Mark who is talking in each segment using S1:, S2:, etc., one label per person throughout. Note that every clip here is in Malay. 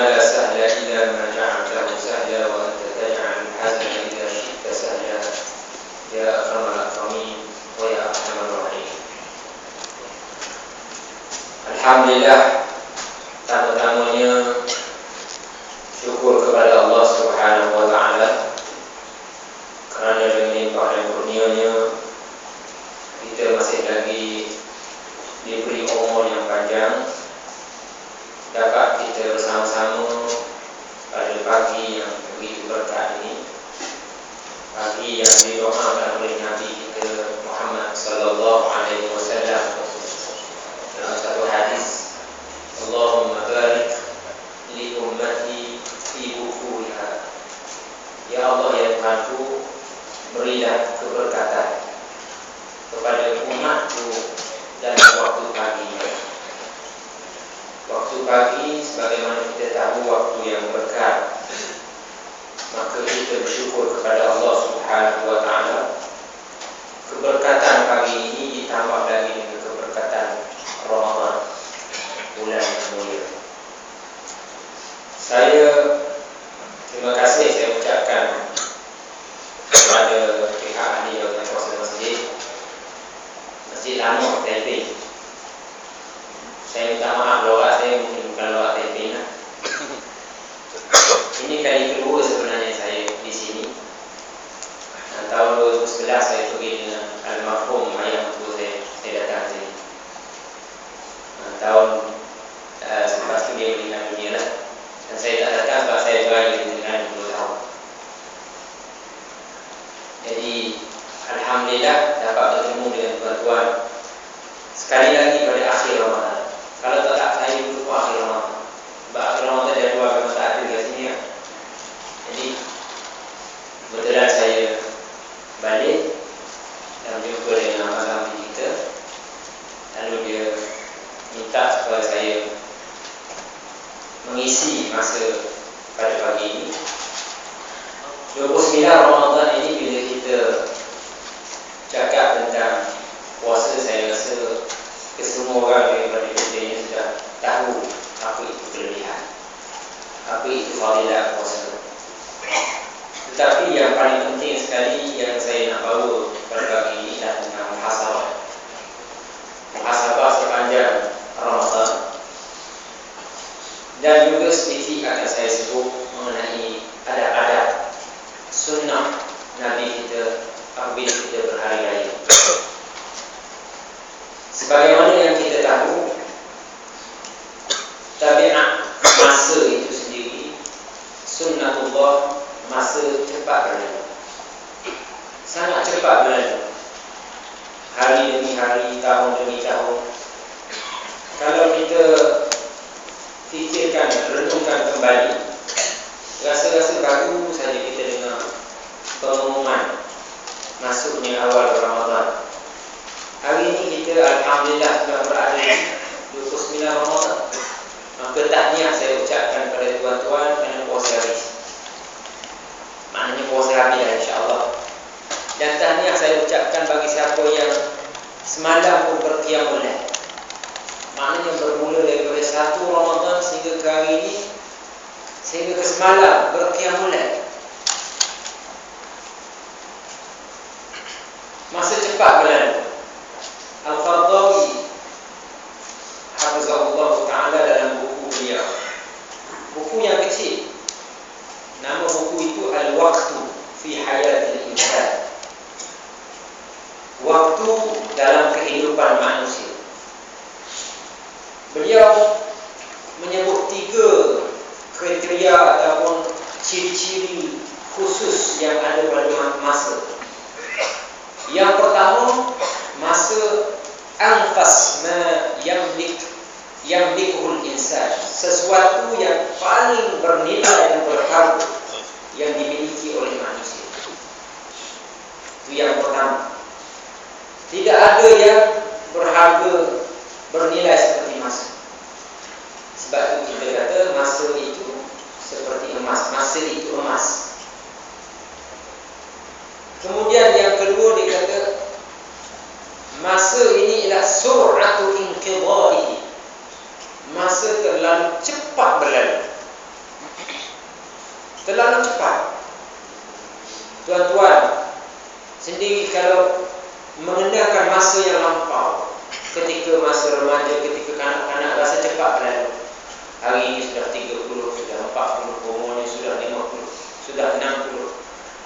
S1: لا سهل إلا ما جعلته سهلا وأنت تجعل الحزن إذا شئت سهلا يا أكرم الأكرمين ويا أرحم الراحمين. Alhamdulillah, pertama-tamanya syukur kepada Allah Subhanahu wa taala kerana dengan limpah dan kurnianya kita masih lagi diberi umur yang panjang, dapat kita bersama-sama pada pagi yang begitu berkat ini, pagi yang didoakan oleh Nabi kita Muhammad sallallahu alaihi wasallam dalam satu hadis, Allahumma barik li ummati fi bukuha. Ya Allah ya Tuhanku, berilah keberkatan kepada umatku dalam waktu pagi. Waktu pagi sebagaimana kita tahu waktu yang berkat, maka kita bersyukur kepada Allah Subhanahu wa taala. Keberkatan pagi ini ditambah lagi dengan keberkatan Ramadan, bulan yang mulia. Saya terima kasih saya ucapkan kepada pihak ahli jawatan kuasa Masjid Lama Taipei. Saya minta maaf, lorak saya mungkin bukan lorak Taipei lah. Ini kali kedua sebenarnya saya di sini. Tahun 2011 saya pergi dengan almarhum ayah mentua saya datang sini. Tahun selepas itu dia meninggal dunia lah. Dan saya tak datang sebab saya berada dengan 20 tahun. Jadi alhamdulillah dapat bertemu dengan tuan-tuan sekali lagi pada akhir Ramadan. Kalau tak saya dulu akhir Ramadan. Sebab akhir Ramadan ada dua memang tak ada kat sini kan. Jadi kebetulan saya balik dan jumpa dengan abang kita. Lalu dia minta supaya saya mengisi masa pada pagi ini. 29 Ramadan ini bila kita cakap tentang puasa, saya rasa kesemua orang daripada kita ini sudah tahu apa itu kelebihan, apa itu fadilah puasa. Tetapi yang paling penting sekali yang saya nak bawa pada pagi ini adalah tentang muhasabah. Muhasabah sepanjang Ramadan. Dan juga sedikit akan saya sebut mengenai adab-adab sunnah Nabi kita apabila kita berhari raya. Sebagaimana yang kita tahu, tabiat masa itu sendiri, sunnatullah, masa cepat berlalu, sangat cepat berlalu, hari demi hari, tahun demi tahun. Kalau kita fikirkan, renungkan kembali, rasa-rasa baru saja kita dengar pengumuman masuknya awal Ramadan. Hari ini kita alhamdulillah sudah berada di 29 Ramadan. Maka tahniah saya ucapkan kepada tuan-tuan kerana puasa habis. Maknanya puasa habis lah insya-Allah. Dan tahniah saya ucapkan bagi siapa yang semalam pun berqiyamul lail. Maknanya bermula daripada 1 Ramadan sehingga ke hari ini, sehingga ke semalam berqiyamul lail. Masa cepat berlalu. Al-Qardawi hafizahullah ta'ala dalam buku beliau, buku yang kecil, nama buku itu Al-Waqtu fi Hayatil Insan, waktu dalam kehidupan manusia. Beliau menyebut 3 kriteria ataupun ciri-ciri khusus yang ada pada masa. Yang pertama, masa anfas ma yamlikul insan, sesuatu yang paling bernilai dan berharga yang dimiliki oleh manusia. Itu yang pertama. Tidak ada yang berharga, bernilai seperti masa. Sebab itu kita kata masa itu seperti emas, masa itu emas. Kemudian yang kedua dia kata masa ini ialah sur'atu inqidha'i, masa terlalu cepat berlalu. Terlalu cepat. Tuan-tuan sendiri kalau mengenalkan masa yang lampau, ketika masa remaja, ketika kanak-kanak, rasa cepat berlalu. Hari ini sudah 30, sudah 40, umurnya sudah 50, sudah 60.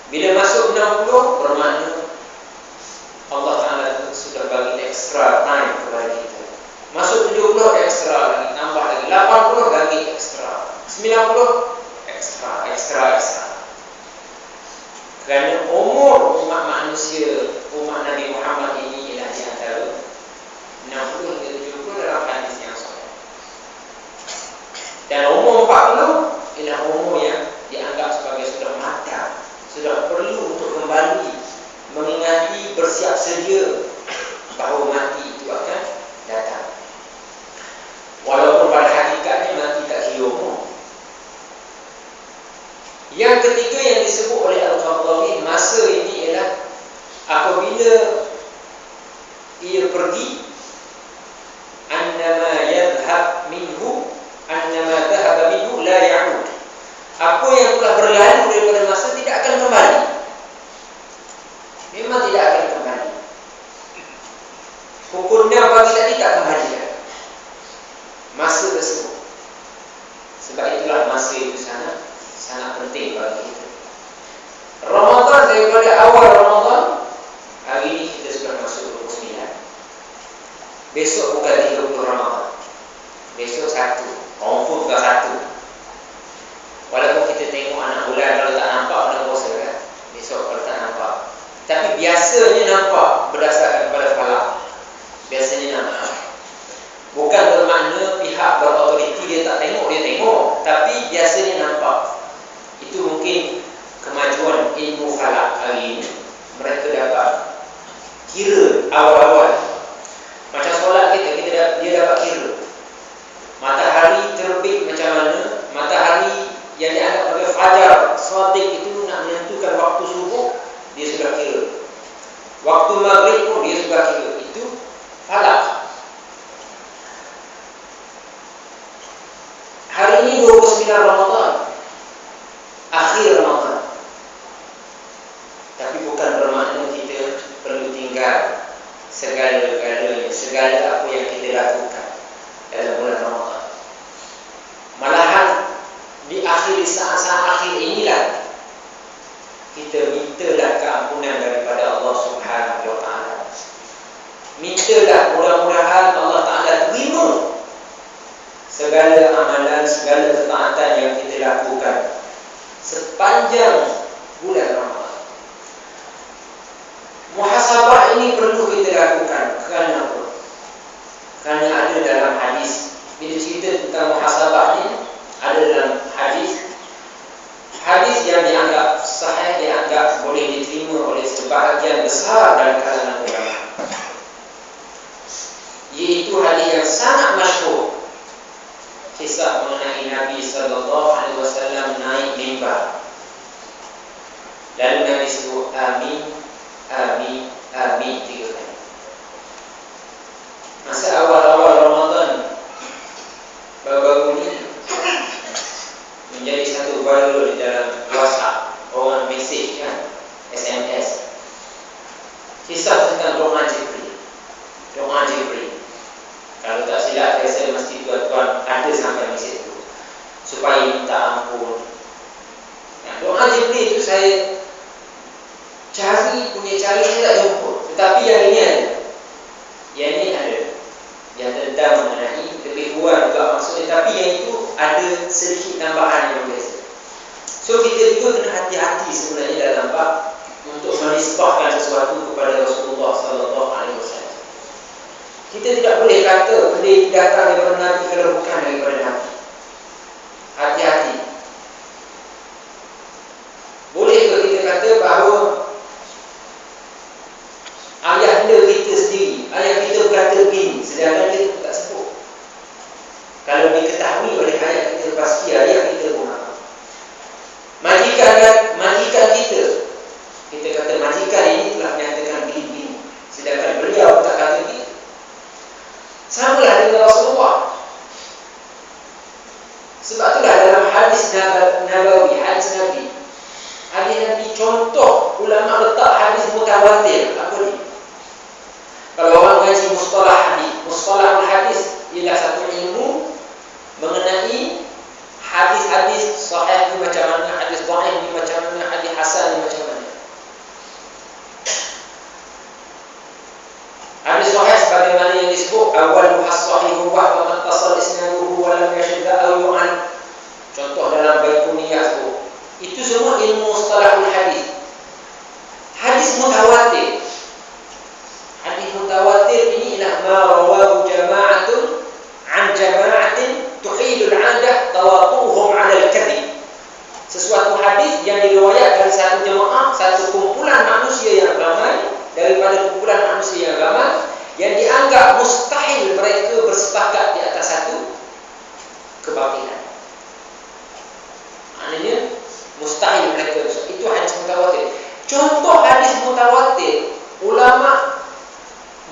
S1: Bila masuk 60, bermakna Allah Ta'ala sudah bagi extra time kepada kita. Masuk 70, extra lagi, tambah lagi. 80 lagi extra. 90, extra. Kerana umur umat manusia, umat Nabi Muhammad ini ialah di antara 60 hingga 70 dalam hadis yang sahih. Dan umur 40 ialah umur yang dianggap sebagai sudah matang, sudah perlu untuk kembali mengingati, bersiap sedia bahawa mati itu akan datang. Walaupun pada hakikatnya mati tak kira umur. Yang ketiga yang disebut oleh Al-Khattabi, masa ini ialah apabila ia pergi, annama yadhhab minhu, annama dhahaba minhu la ya'ud. Apa yang telah berlalu daripada masa tidak akan kembali. Memang tidak akan kembali. Hukumnya bagi tadi tak kembali dah. Masa tersebut. Sebab itulah masa itu sangat penting bagi kita. Ramadan, daripada awal Ramadan, hari ini kita sudah masuk 29. Besok bukan 30 Ramadan. Besok 1. Confirm bukan 1. Walaupun kita tengok anak bulan, kalau tak nampak anak puasa kan. Besok kalau tak nampak. Tapi biasanya nampak berdasarkan kepada falak. Biasanya nampak. Bukan bermakna pihak berautoriti dia tak tengok, dia tengok. Tapi biasanya nampak. Itu mungkin kemajuan ilmu falak hari ini. Mereka dapat kira awal-awal. Macam solat kita dia dapat kira matahari terbit macam mana. Matahari yang dianggap sebagai fajar shadiq itu nak menentukan waktu subuh, dia sudah kira. Waktu maghrib pun dia sudah kira. Itu falak. Hari ini 29 Ramadan, akhir Ramadan. Tapi bukan bermakna kita perlu tinggal segala-galanya, segala apa yang kita lakukan dalam bulan Ramadan. Malahan di saat-saat akhir inilah kita mintalah keampunan daripada Allah Subhanahu wa Ta'ala. Mintalah mudah-mudahan Allah Ta'ala terima segala amalan, segala ketaatan yang kita lakukan sepanjang bulan Ramadan. Muhasabah ini perlu kita lakukan. Kerana apa? Kerana ada dalam hadis, bila cerita tentang muhasabah ini, ada dalam hadis yang dianggap sahih, dianggap boleh diterima oleh sebahagian besar dalam kalangan ulama. Iaitu hadis yang sangat masyhur, kisah mengenai Nabi SAW naik mimbar. Lalu Nabi sebut amin, amin, amin 3 kali. Masa awal-awal Ramadan baru-baru ni menjadi satu viral di dalam WhatsApp, orang mesej kan, SMS. Kisah tentang doa Jibril. Doa Jibril. Kalau tak silap, saya mesti tuan-tuan ada sampai mesej itu, supaya minta ampun. Doa Jibril itu saya cari, saya tak jumpa. Tetapi yang ini ada. Yang ini ada. Yang tentang mengenai lebih kurang juga maksudnya. Tapi yang itu ada sedikit tambahan yang biasa. So kita juga kena hati-hati sebenarnya dalam bab untuk menisbahkan sesuatu kepada Rasulullah SAW. Kita tidak boleh kata benda yang datang daripada Nabi kalau bukan daripada Nabi. Hati-hati. Boleh ke kita kata bahawa ayahanda kita sendiri, ayah kita berkata begini, sedangkan kita tak sebut. Kalau diketahui oleh ayah kita, pasti ayah kita pun apa. Majikan kita kata majikan ini telah menyatakan begini, sedangkan beliau tak kata begitu. Samalah dengan Rasulullah. hadis nabawi, hadis Nabi. Hadis Nabi contoh ulama letak hadis mutawatir. Apa ni? Kalau orang ngaji mustalah hadis ialah satu ilmu mengenai hadis-hadis sahih ni macam mana, hadis dhaif ni macam mana, hadis hasan ni macam mana. Hadis sahih sebagaimana yang disebut awal as-sahih wa man tasal isnaduhu wa lam yashda aw yu'an. Contoh dalam Baiquniyah tu. Itu semua ilmu mustalahul hadis. Hadis mutawatir. Hadis mutawatir ini ialah ma rawahu jama'atun an jama'atin tuhilul 'adah tawatuhum 'ala al-kadhib. Sesuatu hadis yang diriwayat dari satu jemaah, satu kumpulan manusia yang ramai, daripada kumpulan manusia yang ramai, yang dianggap mustahil mereka bersepakat di atas satu kebatilan. Maknanya mustahil mereka. Itu hadis mutawatir. Contoh hadis mutawatir, ulama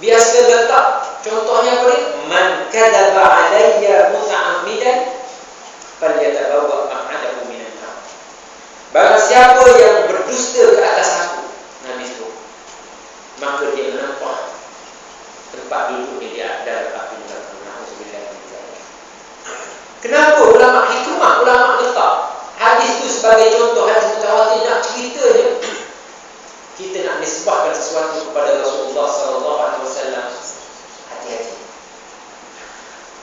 S1: biasa letak contohnya apa ni? Man kadzaba alayya muta'ammidan falyatabawwa maq'adahu minan nar. Barang siapa yang berdusta ke atas aku, Nabi sebut, maka dia menempah tempat duduknya di dalam api neraka. Kenapa ulama hikmah, ulama letak hadis itu sebagai contoh hadis mutawatir? Nak cerita je, kita nak nisbahkan sesuatu kepada Rasulullah sallallahu alaihi wasallam, hati-hati.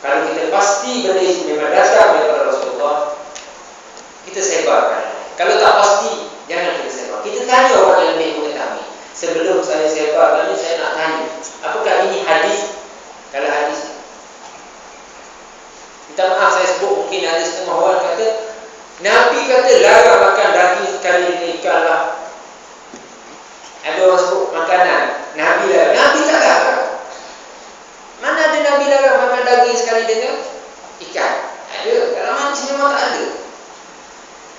S1: Kalau kita pasti benda itu memang datang daripada Rasulullah, kita sebarkan. Kalau tak pasti, jangan kita sebar. Kita tanya orang yang lebih mengetahui. Sebelum saya sebarkan ini, saya nak tanya, apakah ini hadis? Kalau hadis, minta maaf saya sebut, mungkin ada setengah orang kata Nabi kata larang makan daging sekali dengan ikan lah. Ada orang sebut makanan Nabi larang. Nabi tak larang. Mana ada Nabi larang makan daging sekali dengan ikan? Ada. Dalam hadis memang tak ada.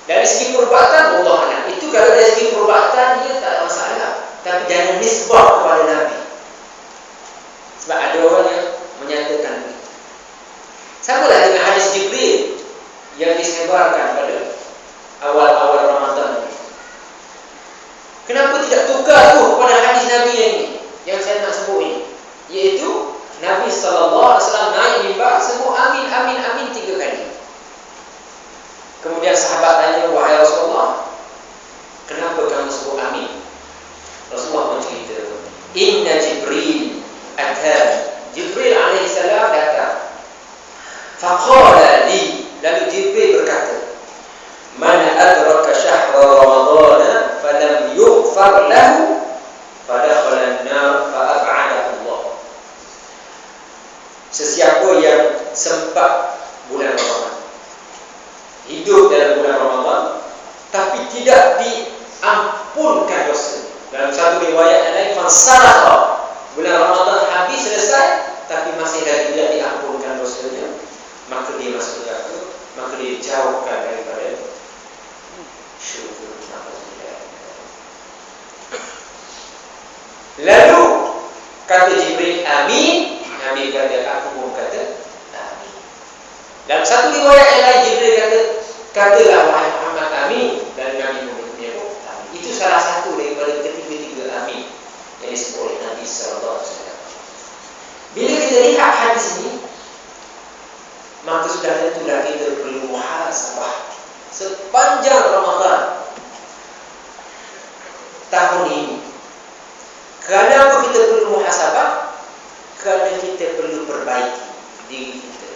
S1: Dari segi perbuatan, Allah alam. Itu kalau dari segi perbuatan, dia tak ada masalah. Tapi jangan nisbah kepada Nabi. Sebab ada orang yang menyatakan begitu. Samalah dengan hadis Jibril yang disebarkan pada awal-awal Ramadan ini. Kenapa tidak tukar tu kepada hadis Nabi yang ini, yang saya nak sebut ini? Iaitu Nabi SAW naik mimbar sebut amin, amin, amin 3 kali. Kemudian sahabat tanya, wahai Rasulullah, kenapa kamu sebut amin? Rasulullah mencerita, inna Jibril atani. Jibril alaihissalam datang. Faqala li, lalu Jibril berkata, man adraka syahra ramadana falam yughfar lahu fadakhala an-nar fa ab'adahu Allah. Sesiapa yang sempat bulan Ramadan, hidup dalam bulan Ramadan, tapi tidak diampunkan dosa. Dalam satu riwayat yang lain, fansaraha, bulan Ramadan habis selesai, tapi masih lagi tidak diampunkan dosanya, maka dia masuk neraka, maka dia dijauhkan daripada syurga. Lalu kata Jibril amin, Nabi kata aku pun kata amin. Dalam satu riwayat yang lain Jibril kata, katalah wahai Muhammad amin, dan Nabi pun menyebut amin. Itu salah satu daripada ketiga-tiga amin yang disebut oleh Nabi sallallahu alaihi wasallam. Bila kita lihat hadis ini, maka sudah tentulah kita perlu muhasabah sepanjang Ramadan tahun ini. Kenapa kita perlu muhasabah? Kerana kita perlu perbaiki diri kita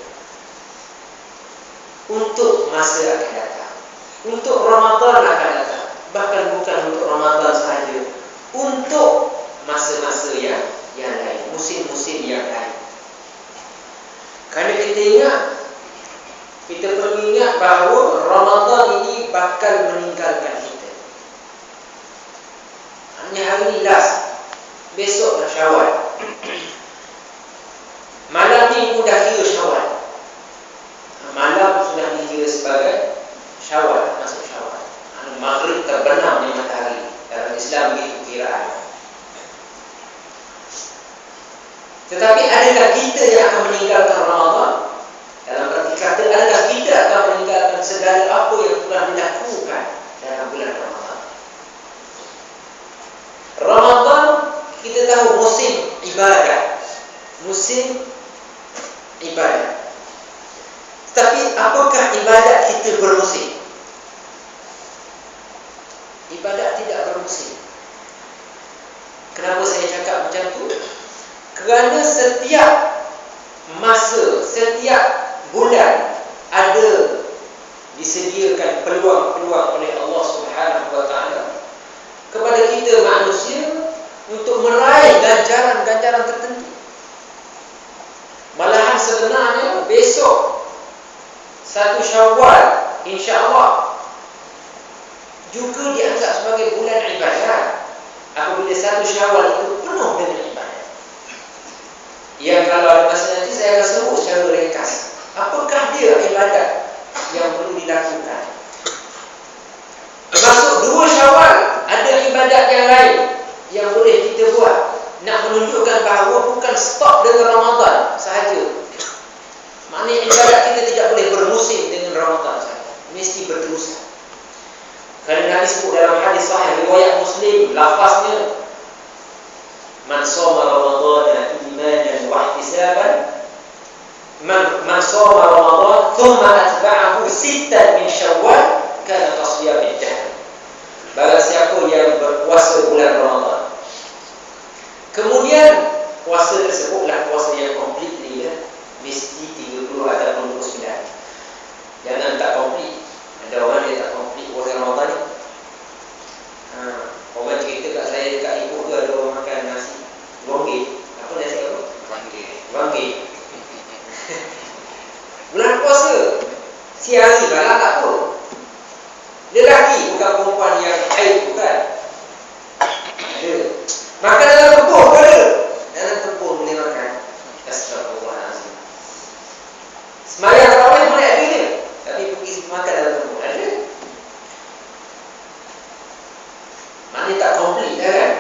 S1: untuk masa akan datang, untuk Ramadan akan datang. Bahkan bukan untuk Ramadan sahaja, untuk masa-masa yang lain, musim-musim yang lain. Kerana kita perlu ingat bahawa Ramadan ini bakal meninggalkan kita. Hanya hari ini last, besok dah Syawal. Malam ni pun dah kira Syawal. Malam sudah dikira sebagai Syawal, masuk Syawal. Maghrib terbenam di matahari. Dalam Islam begitu kiraan. Tetapi adakah kita yang akan meninggalkan Ramadan? Dalam arti kata adalah kita akan meninggalkan segala apa yang telah dilakukan dalam bulan Ramadan. Ramadan kita tahu musim ibadah, musim ibadah. Tapi apakah ibadat kita bermusim? Ibadat tidak bermusim. Kenapa saya cakap macam tu? Kerana setiap masa, setiap bulan ada disediakan peluang-peluang oleh Allah Subhanahu wa taala kepada kita manusia untuk meraih ganjaran-ganjaran tertentu. Malahan sebenarnya besok 1 Syawal insya-Allah juga dianggap sebagai bulan ibadah. Apabila 1 Syawal itu penuh dengan ibadah. Yang kalau ada masa nanti saya akan sebut secara ringkas. Apakah dia ibadat yang perlu dilakukan? Termasuk 2 Syawal ada ibadat yang lain yang boleh kita buat. Nak menunjukkan bahawa bukan stop dengan Ramadan sahaja. Maknanya ibadat kita tidak boleh bermusim dengan Ramadan sahaja. Mesti berterusan. Kerana Nabi sebut dalam hadis sahih riwayat Muslim, lafaznya man shoma Ramadan imanan wa ihtisaban man shoma Ramadan thumma atba'ahu 6 min Syawal kana kasiyamid dahr. Barang siapa yang berpuasa bulan Ramadan, kemudian puasa tersebutlah puasa yang completely ya, mesti 30 ataupun 29. Jangan tak komplit. Ada orang dia tak komplit puasa Ramadan ni. Orang cerita kat saya dekat ibu tu ada orang makan nasi wangge. Apa nasi apa? Wangge. Bulan puasa siang malam tak apa. Lelaki bukan perempuan yang haid bukan. Ada. Makan dalam tempur pun ada. Dalam tempur boleh makan. Astagfirullahaladzim. Semayang tarawih boleh ada dia. Tapi pergi makan dalam tempur ada. Maknanya tak komplit kan?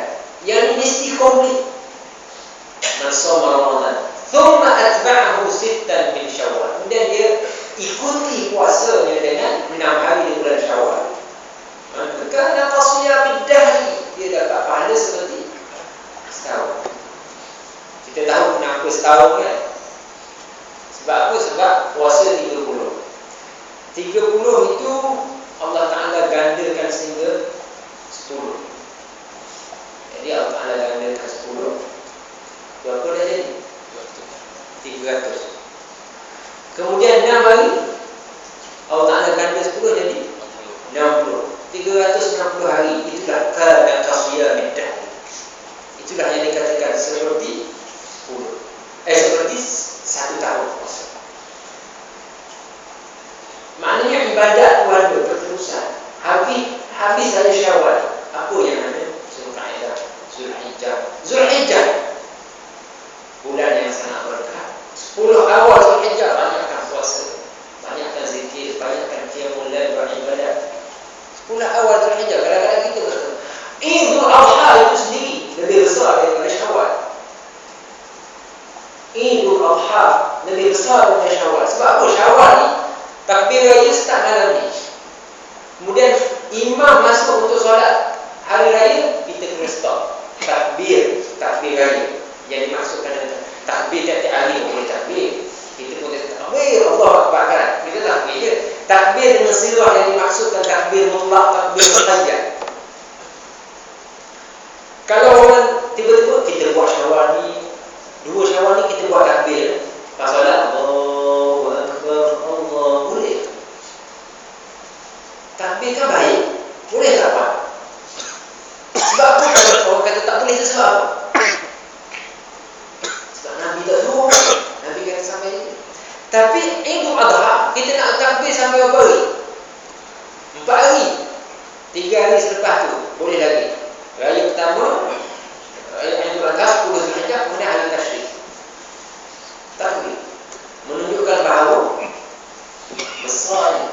S1: Yang ini mesti komplit. Man shoma Ramadan thumma atba'ahu 6 min Syawal. Kemudian dia ikuti puasanya dengan 6 hari di bulan Syawal. Maka kana qasiyamid dahri, dia dapat pahala seperti setahun. Kita tahu kenapa setahun kan? Sebab apa? Sebab puasa 30. 30 itu Allah Ta'ala gandakan sehingga 10. Jadi Allah Ta'ala gandakan 10. Berapa dah jadi? 300. Kemudian 6 hari Allah Ta'ala ganda 10 jadi 60. 360 hari. Itulah kana qasiyamid dahr. Itulah yang dikatakan seperti 10. Seperti 1 tahun puasa. Maknanya ibadat itu ada berterusan. Habis hari Syawal, apa yang ada? Zulqa'dah, Zulhijjah. Bulan yang sangat berkah. 10 awal Zulhijjah banyakkan puasa, banyakkan zikir, banyakkan qiyamul lail wa ibadat. 10 awal Zulhijjah kadang-kadang kita berkata Idul Adha itu sendiri lebih besar daripada Syawal. Idul Adha lebih besar daripada Syawal. Sebab apa? Syawal ni takbir raya start malam ni. Kemudian imam masuk untuk solat hari raya, kita kena stop takbir raya. Yang dimaksudkan dengan takbir tiap-tiap hari boleh takbir. Kita pun takbir Allah Akbar kan. Kita takbir je. Takbir dengan sirah yang dimaksudkan takbir mutlak, takbir muqayyad. Kalau orang tiba-tiba kita buat Syawal ni, 2 Syawal ni kita buat takbir, pas solat Allahu Akbar, Allah boleh. Takbir kan baik. Boleh tak buat? Sebab apa kalau orang kata tak boleh tu sebab apa? Nabi tak suruh. Nabi kata sampai itu. Tapi Idul Adha kita nak takbir sampai berapa hari? 4 hari. 3 hari selepas tu boleh lagi. Raya pertama, raya Idul Adha 10 Zulhijjah, kemudian hari Tasyrik. Takbir menunjukkan bahawa besarnya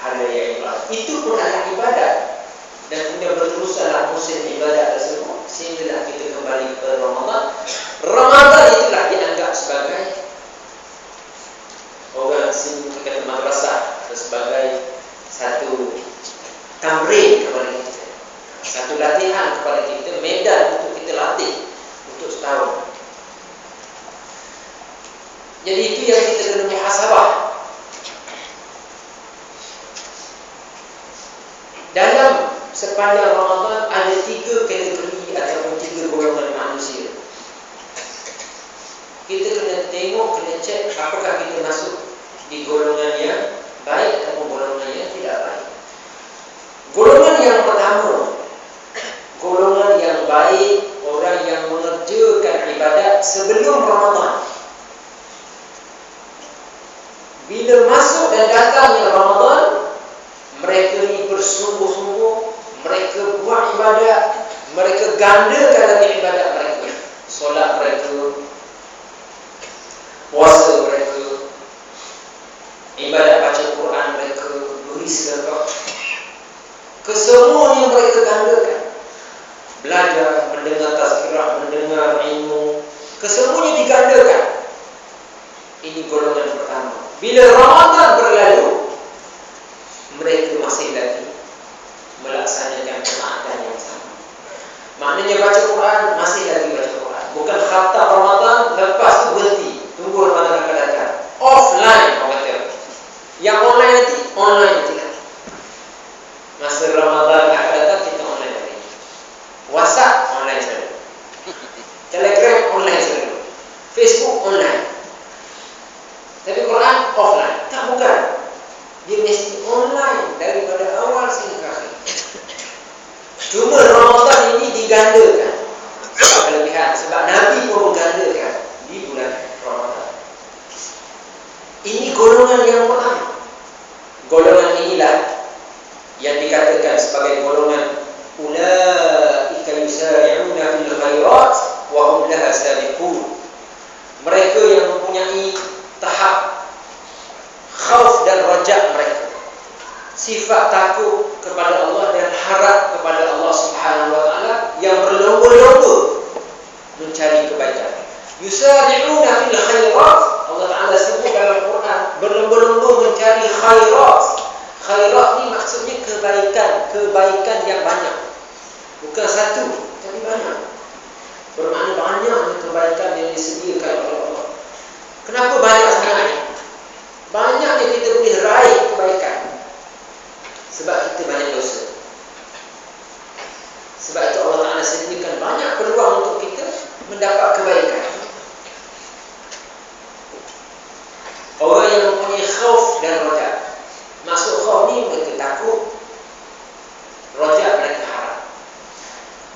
S1: hari raya Idul Adha. Itu pun adalah ibadat. Dan kemudian berterusanlah musim ibadat tersebut sehinggalah kita kembali ke Ramadan. Ramadan itulah dianggap sebagai orang sini kata madrasah, sebagai satu tamrin kepada kita, satu latihan kepada kita, medan untuk kita latih untuk setahun. Jadi itu yang kita kena muhasabah. Dalam sepanjang Ramadan ada 3 kategori ataupun 3 golongan manusia. Kita kena tengok, kena cek apakah kita masuk di golongan yang baik ataupun golongan yang tidak baik. Golongan yang pertama, golongan yang baik, orang yang mengerjakan ibadat sebelum Ramadan. Bila masuk dan datangnya Ramadan, mereka ni bersungguh-sungguh, mereka buat ibadat, mereka gandakan lagi ibadat mereka. Solat mereka, puasa mereka, ibadat baca Quran mereka, beri sedekah. Kesemuanya mereka gandakan. Belajar, mendengar tazkirah, mendengar ilmu, kesemuanya digandakan. Ini golongan pertama. Bila Ramadan berlalu, mereka masih lagi melaksanakan ketaatan yang sama. Maknanya baca Quran, masih lagi baca Quran. Bukan khatam Ramadan, lepas tu berhenti, tunggu Ramadan akan datang. Offline orang kata. Yang online nanti, online nanti lagi. Masa Ramadan akan datang, kita online lagi. WhatsApp online saja, Telegram online saja, Facebook online. Tapi Quran offline. Tak, bukan. Dia mesti online daripada awal sehingga akhir. Cuma Ramadan ini digandakan. Kelebihan sebab Nabi pun menggandakan di bulan Ramadan. Ini golongan yang pertama. Golongan inilah yang dikatakan sebagai golongan ulaika yusari'una fil khairat wa hum laha sabiqun. Mereka yang mempunyai tahap khauf dan rajak mereka, sifat takut kepada Allah dan harap kepada Allah Subhanahu wa taala, yang berlomba-lomba mencari kebaikan. Yusari'una fil khairat, Allah Taala sebut dalam Quran, berlomba-lomba mencari khairat. Khairat ni maksudnya kebaikan, kebaikan yang banyak. Bukan satu, tapi banyak. Bermakna banyaknya kebaikan yang disediakan oleh Allah. Kenapa banyak sangat? Banyaknya kita boleh raih kebaikan sebab kita banyak dosa. Sebab itu Allah Ta'ala sediakan banyak peluang untuk kita mendapat kebaikan. Orang yang mempunyai khauf dan rajak. Maksud khauf ni mereka takut, rajak mereka harap.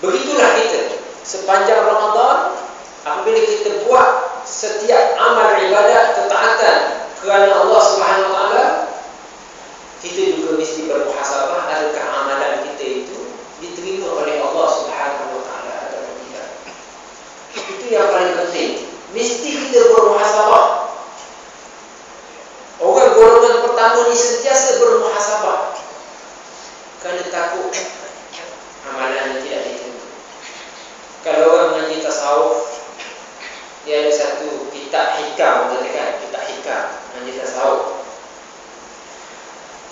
S1: Begitulah kita sepanjang Ramadan, apabila kita buat setiap amal ibadat, ketaatan kerana Allah Subhanahu wa taala, kita juga mesti bermuhasabah, adakah amalan kita itu diterima oleh Allah Subhanahu wa taala atau tidak. Itu yang paling penting. Mesti kita bermuhasabah. Orang golongan pertama ni sentiasa bermuhasabah kerana takut amalan tidak diterima. Kalau orang mengaji tasawuf, dia ada satu kitab hikam, kitab hikam mengaji tasawuf.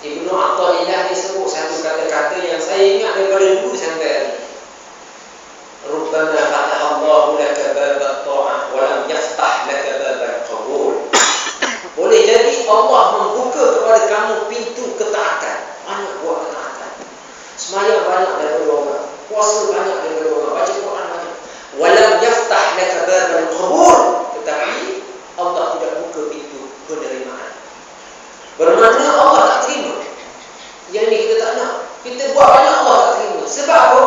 S1: Ibnu Athaillah dia sebut satu kata-kata yang saya ingat daripada dulu sampai hari ini. Rubbama fataha Allahu laka babat ta'ah wa lam yaftah laka babat qabul. Boleh jadi Allah membuka kepada kamu pintu ketaatan. Banyak buat ketaatan. Sembahyang banyak daripada orang, puasa banyak daripada orang, baca Quran banyak. Wa lam yaftah laka babat qabul, tetapi Allah tidak buka pintu penerimaan. Bermakna Allah tak terima. Yang ni kita tak nak. Kita buat banyak, Allah tak terima. Sebab apa?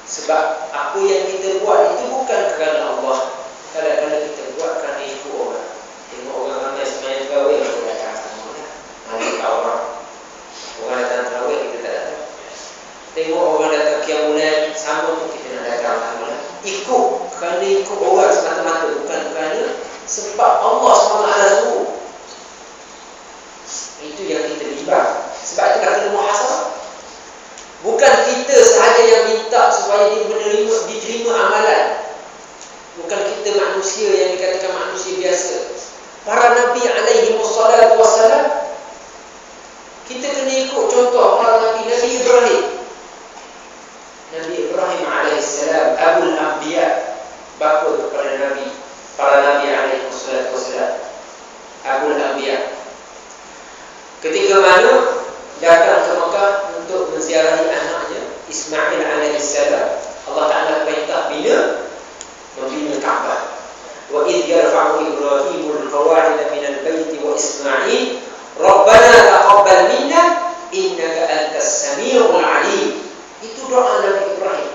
S1: Sebab apa yang kita buat itu bukan kerana Allah. Kadang-kadang kita buat kerana ikut orang. Tengok orang ramai semayang terawih, kita datang sama lah. Ikut orang. Orang datang terawih, kita tak datang. Tengok orang datang Qiyamulail, sama pun kita nak datang sama lah. Ikut, kerana ikut orang semata-mata, bukan kerana sebab Allah SWT suruh. para Nabi alaihi wassalatu wassalam, kita kena ikut contoh para Nabi. Nabi Ibrahim alaihissalam, Abul Anbiya, bapa kepada Nabi, para Nabi alaihi wassalatu wassalam, Abul Anbiya. Ketika mana datang ke Mekah untuk menziarahi anaknya Ismail alaihissalam, Allah Ta'ala perintah membina Kaabah. Wa idh yarfa'u Ibrahimul qawa'ida minal baiti wa Ismail Rabbana taqabbal minna innaka antas samiul alim. Itu doa Nabi Ibrahim.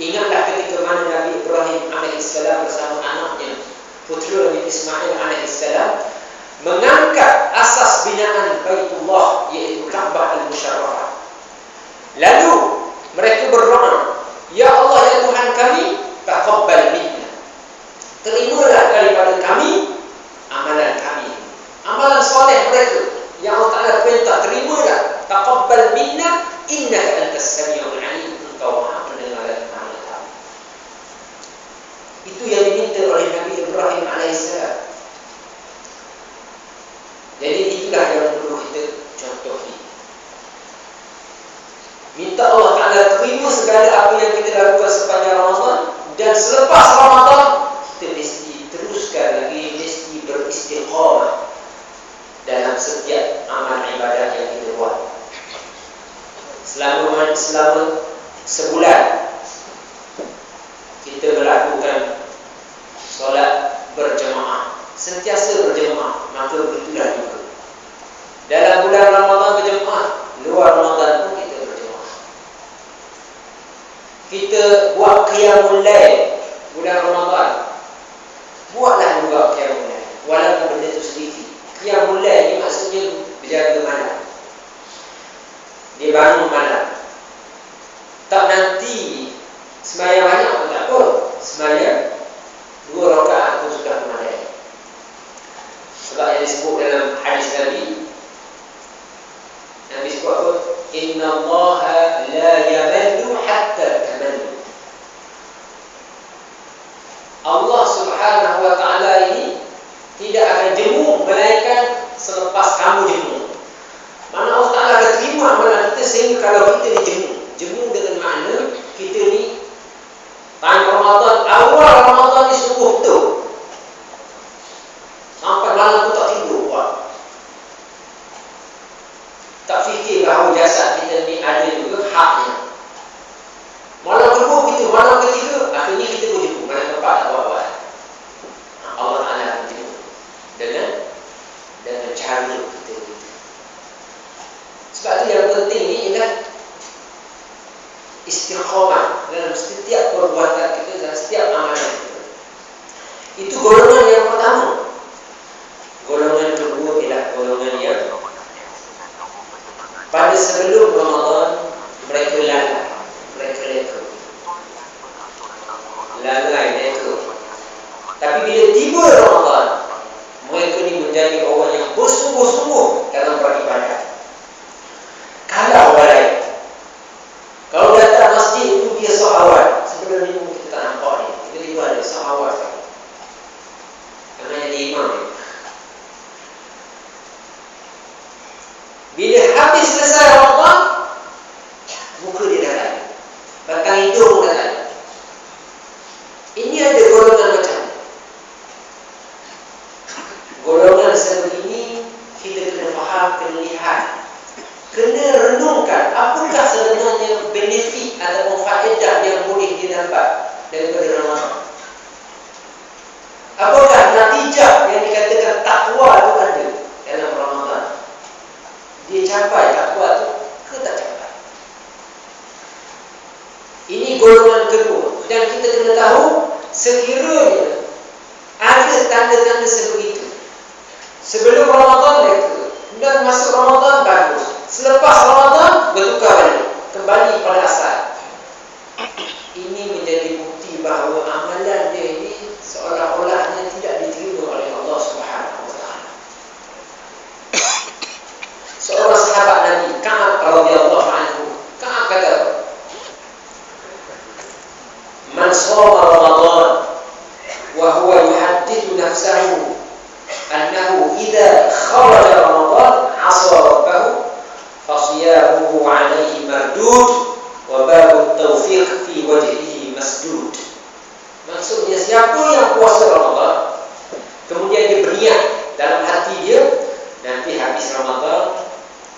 S1: Ingatlah ketika mana Nabi Ibrahim alaihissalam bersama anaknya, putera Nabi Ismail alaihissalam, mengangkat asas binaan Baitullah, iaitu Kaabah al-Musharrafah. Lalu mereka berdoa, ya Allah, ya Tuhan kami, taqabbal minna, terimalah daripada kami amalan kami, amalan soleh mereka yang Allah Ta'ala perintah, terimalah. Taqabbal minna innaka antas samiul alim, engkau maha pendengar dan maha tahu. Itu yang diminta oleh Nabi Ibrahim alaihissalam. Jadi itulah yang perlu kita contohi. Minta Allah Ta'ala terima segala apa yang kita lakukan sepanjang Ramadan, dan selepas Ramadan kita mesti teruskan lagi, mesti beristiqamah dalam setiap amal ibadah yang kita buat. Selama sebulan kita melakukan solat berjemaah, sentiasa berjemaah, maka begitulah juga dalam bulan Ramadan berjemaah, luar Ramadan pun kita berjemaah. Kita buat qiyamul lail bulan Ramadan, buatlah juga qiyamul lail, walaupun benda itu sedikit. Qiyamul lail ini maksudnya berjaga malam, dia bangun malam. Tak nanti sembahyang banyak pun tak apa, sembahyang 2 rakaat pun sudah memadai. Sebab yang disebut dalam hadis Nabi sebut apa? Inna Allaha la yamallu hatta tamallu. Allah Subhanahu wa Ta'ala ini tidak akan jemu melainkan selepas kamu jemu. Mana Allah Ta'ala akan terima amalan kita sehingga kalau kita jemu dengan makna kita ni time Ramadan, awal Ramadan ni sungguh betul, sampai malam pun tak tidur buat, tak fikir bahawa jasad kita ni ada juga haknya. Malam kedua kita, malam ketiga, akhirnya kita pun jemu, malam keempat tak buat. Allah Ta'ala akan jemu dengan cara kita. Sebab itu yang penting ni ialah istiqamah dalam setiap perbuatan kita, dalam setiap amalan kita. Itu golongan yang pertama. Golongan kedua ialah golongan yang pada sebelum Ramadan mereka lalai, mereka leka. Tapi bila tiba Ramadan, mereka ni menjadi orang yang bersungguh-sungguh dalam beribadah. Kalau datang masjid itu dia sahawat, sebelum ni kita tak nampak ni, tiba-tiba ada sahawat namanya imam ni. Bila habis selesai Ramadan, muka dia dah lain, batang hidung dah lain. Ini ada golongan macam ni. Golongan sebegini kita kena faham, kena lihat, kena renungkan apakah sebenarnya benefit atau faedah yang boleh didapat daripada Ramadan. Apakah natijah yang dikatakan takwa itu ada dalam Ramadan? Dia capai takwa itu ke tak capai? Ini golongan kedua. Dan kita kena tahu, sekiranya ada tanda-tanda sebegitu, sebelum Ramadan mereka, dan masuk Ramadan bagus, selepas Ramadan bertukar balik, kembali pada asal. Ini menjadi bukti bahawa amalan dia ini seolah-olahnya tidak diterima oleh Allah Subhanahu wa Ta'ala. Seorang sahabat Nabi, Ka'ab radhiyallahu anhu, Ka'ab kata, man shoma Ramadan wa huwa yuhaddithu nafsahu annahu idza kharaja Ramadan 'asa rabbahu fasiyamuhu 'alaihi mardud wa babu taufiq fi wajhihi masdud. Maksudnya siapa yang puasa Ramadan kemudian dia berniat dalam hati dia, nanti habis Ramadan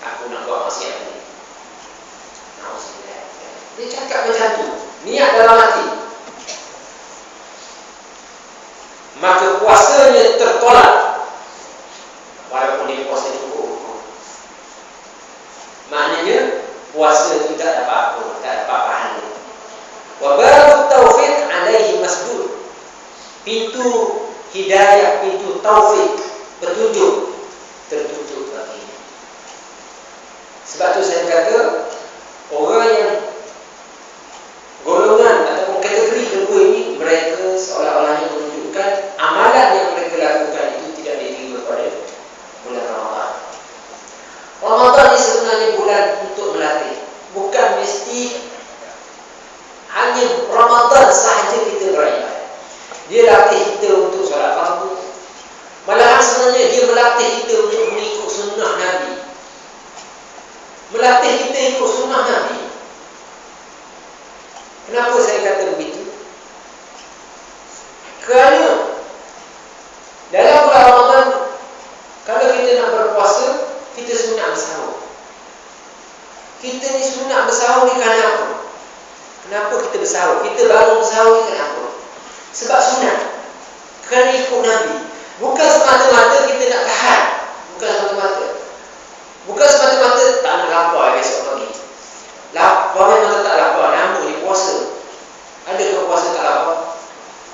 S1: aku nak buat maksiat ni. Dia cakap macam tu, niat dalam hati, maka puasanya tertolak walaupun dia puasa cukup. Maknanya puasa itu tak dapat apa, tak dapat pahala. Wa babu taufiq alaihi masdud. Pintu hidayah, pintu taufik, petunjuk tertutup baginya. Sebab tu saya kata orang yang golongan ataupun kategori kedua ini, mereka seolah-olahnya menunjukkan amalan yang mereka lakukan itu tidak diterima pada bulan Ramadan. Ramadan ini sebenarnya bulan untuk melatih, bukan mesti hanya Ramadan sahaja kita beribadah. Dia latih kita untuk solat fardu. Malahan sebenarnya dia melatih kita untuk mengikut sunnah Nabi. Melatih kita ikut sunnah Nabi. Kenapa saya kata begitu? Kerana dalam bulan Ramadan, kalau kita nak berpuasa, kita sunat bersahur. Kita ni sunat bersahur ni kerana apa? Kenapa kita bersahur? Kita bangun bersahur ni kerana apa? Sebab sunat. Kerana ikut Nabi. Bukan semata-mata kita nak tahan. Bukan semata-mata. Bukan semata-mata tak nak lapar besok pagi. Lapar memang tak lapar, namun dia puasa. Adakah puasa tak lapar?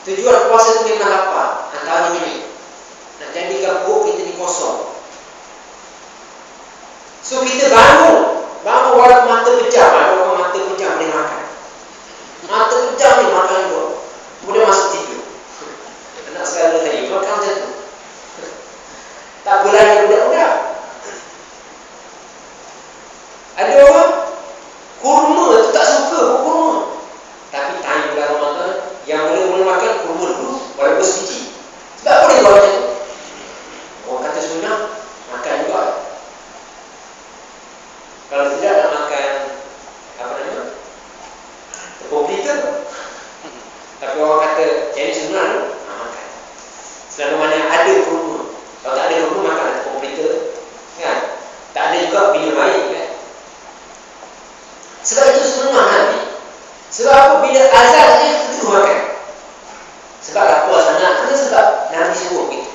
S1: Tujuan puasa tu memang lapar. Antara ini nak jadikan perut kita ni kosong. So kita bangun walaupun mata pejam. Walaupun mata pejam boleh makan. Mata pejam ni makan juga. Kemudian masuk tidur. Anak segala saya makan macam tu. Tak boleh yang budak-budak. Ada orang kurma tu tak suka kurma, tapi time bulan Ramadan yang boleh makan kurma dulu walaupun sebiji. Sebab apa dia buat macam tu? Orang kata sunnah, makan juga. Kalau tidak nak makan apa nama? Tepung pelita. Tapi orang kata jadi sunnah tu, makan. Selama mana ada kurma. Kalau tak ada kurma, makan tepung pelita. Kan? Tak ada juga minum air kan? Sebab itu sunnah Nabi. Sebab apa? Bila azan saja kita terus makan. Sebab lapar sangat. Kerana sebab Nabi suruh begitu.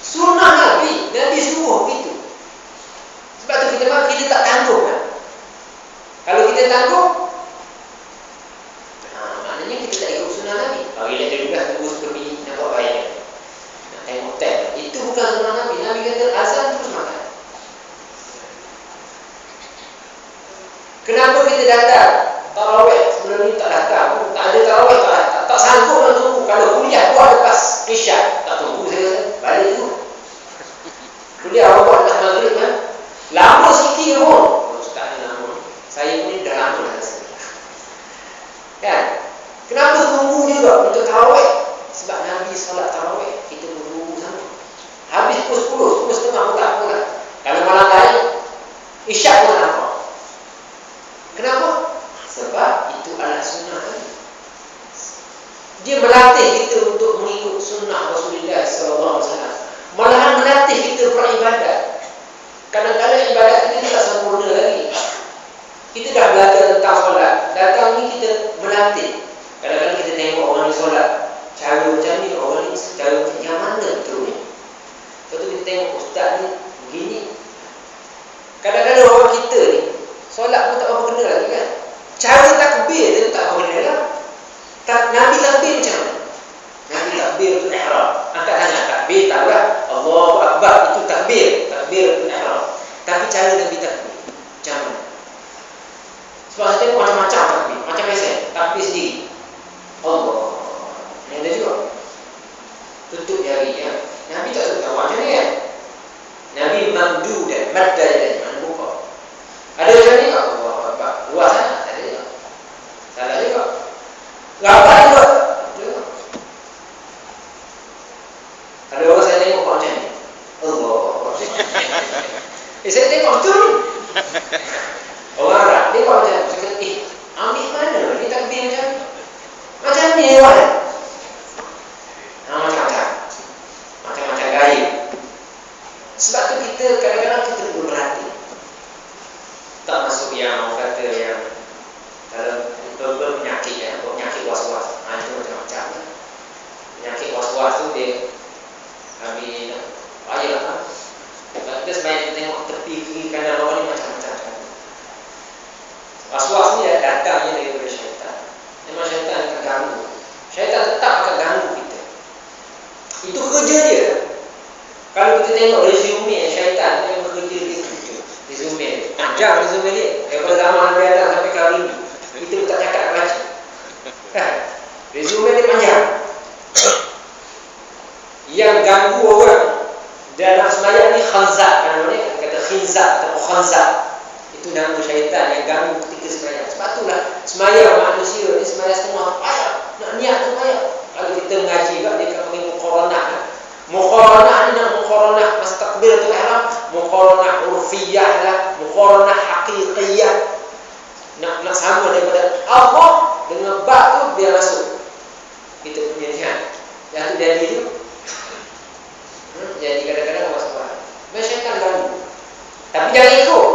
S1: Sunnah Nabi. Nabi suruh begitu. Sebab tu kita makan, kita tak tangguh kan? Kalau kita tangguh, maknanya kita tak ikut sunnah Nabi. Bagilah dia juga tunggu sekali nak buat baik. Nak tengok tek. Itu bukan sunnah Nabi. Nabi kata azan terus makan. Kenapa kita datang tarawih? Sebelum ni tak datang. Tak ada tarawih, tak sanggup nak tunggu. Kalau kuliah buat lepas isyak, tak tunggu saya balik tu. Kuliah buat lepas maghrib kan? Lama sikit pun. Tak ada lama. Saya pun dah lama dah rasa. Kan? Kenapa tunggu juga untuk tarawih? Sebab Nabi solat tarawih, kita pun tunggu sama. Habis pukul 10, 10.30 pun tak apa lah. Kalau malam lain, isyak pun tak apa. Kenapa? Sebab itu adalah sunnah Nabi. Dia melatih kita untuk mengikut sunnah Rasulullah SAW. Malahan melatih kita beribadat. Kadang-kadang ibadat kita tak sempurna lagi. Kita dah belajar tentang solat. Datang ni kita melatih. Kadang-kadang kita tengok orang ni solat, cara macam ni, orang ni cara yang mana betul ni. Lepas tu kita tengok ustaz ni begini. Kadang-kadang orang kita ni solat pun tak apa kena lagi kan. Cara takbir dia tak apa kena lah. Nabi takbir macam mana? Nabi takbir untuk ihram. Angkat tangan, takbir tak lah. Allahu Akbar, itu takbir. Takbir untuk ihram. Tapi cara Nabi takbir macam mana? Sebab saya tengok macam-macam takbir. Macam biasa, takbir sendiri. Allah. Yang ada juga tutup jari ya. Nabi tak tahu macam ni kan. Nabi mamdu dan madda dan mana buka. Ada macam ni tak? Allah, luas sangat. Tak ada juga. Salah juga. Rapat juga. Ada orang saya tengok macam ni. Allah. Saya tengok betul. Orang Arab tengok macam saya kata, ambil mana ni takbir macam ni hewan. Macam-macam gaya. Sebab tu kita kadang-kadang kita berhati. Tak masuk yang orang kata yang dalam penyakit penyakit was-was. Itu macam-macam. Penyakit was-was tu dia ambil payah. Kita sebenarnya tengok tepi kiri kanan bawah ni macam-macam. Was-was ni datangnya daripada syaitan. Memang syaitan akan ganggu. Syaitan tetap akan ganggu kita. Itu kerja dia. Kalau kita tengok resume syaitan, memang kerja dia itu. Resume dia. Panjang resume dia. Daripada zaman Nabi Adam sampai kali ini. Kita pun tak cakap baca. Resume dia panjang. Yang ganggu orang dalam sembahyang ni khanzat, namanya kata khinzat atau khanzat. Itu nama syaitan yang ganggu ketika sembahyang. Sebab itulah sembahyang manusia ni sembahyang setengah payah. Nak niat tu payah. Kalau kita mengaji juga dia akan panggil muqaranah. Muqaranah ni nak muqaranah masa takbiratul ihram, muqaranah urfiyah lah, muqaranah haqiqiyah. Nak sama daripada Allah dengan ba tu biar masuk. Kita punya niat. Yang tu jadi tu. Jadi kadang-kadang Allah SWT syaitan ganggu. Tapi jangan ikut.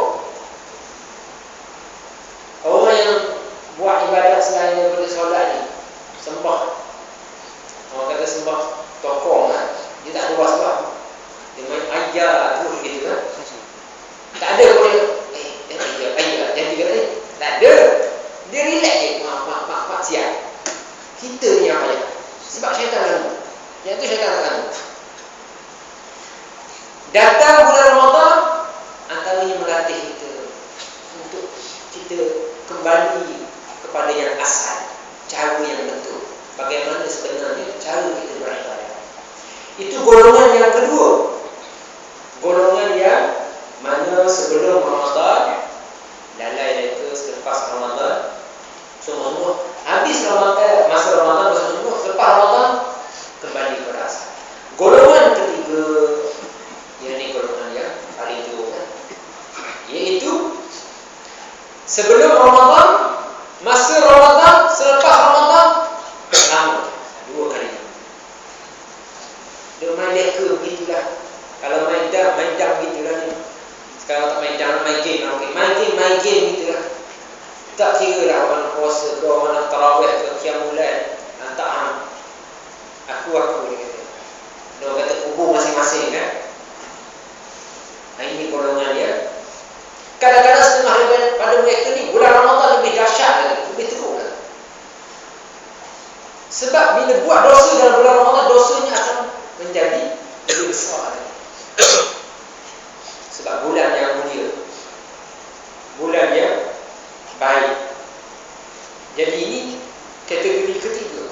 S1: Orang yang buat ibadat selain daripada solat ni, sembah. Orang kata sembah tokong kan. Dia tak ada sebab. Dia main ayat terus gitu kan. Tak ada boleh ayat jadi kata ni. Tak ada. Dia relax je. Mak siap. Kita ni yang payah. Sebab syaitan ganggu. Yang tu syaitan tak ganggu. Datang bulan Ramadan, antaranya melatih kita untuk kita kembali kepada yang asal, cara yang betul. Bagaimana sebenarnya cara kita beribadah. Itu golongan yang kedua. Golongan yang mana sebelum Ramadan, lalai itu selepas Ramadan, semua habis Ramadan, masa Ramadan semua selepas Ramadan kembali kepada asal. Golongan ketiga, ini golongan yang paling jauh, iaitu sebelum Ramadan, masa Ramadan, selepas Ramadan, sama dua kali. Dia main leka begitulah. Kalau main dam begitulah ni. Sekarang tak main dam, main game. Main game begitulah. Tak kira lah mana puasa ke, mana tarawih ke, qiyamulail, tak. Aku dia kata. Dia kata kubur masing-masing kan. Ini golongan dia. Kadang-kadang setengah daripada mereka ni bulan Ramadan lebih dahsyat lagi, lebih teruk lagi. Sebab bila buat dosa dalam bulan Ramadan, dosanya akan menjadi lebih besar lagi. Sebab bulan yang mulia, bulan yang baik. Jadi ini kategori ketiga.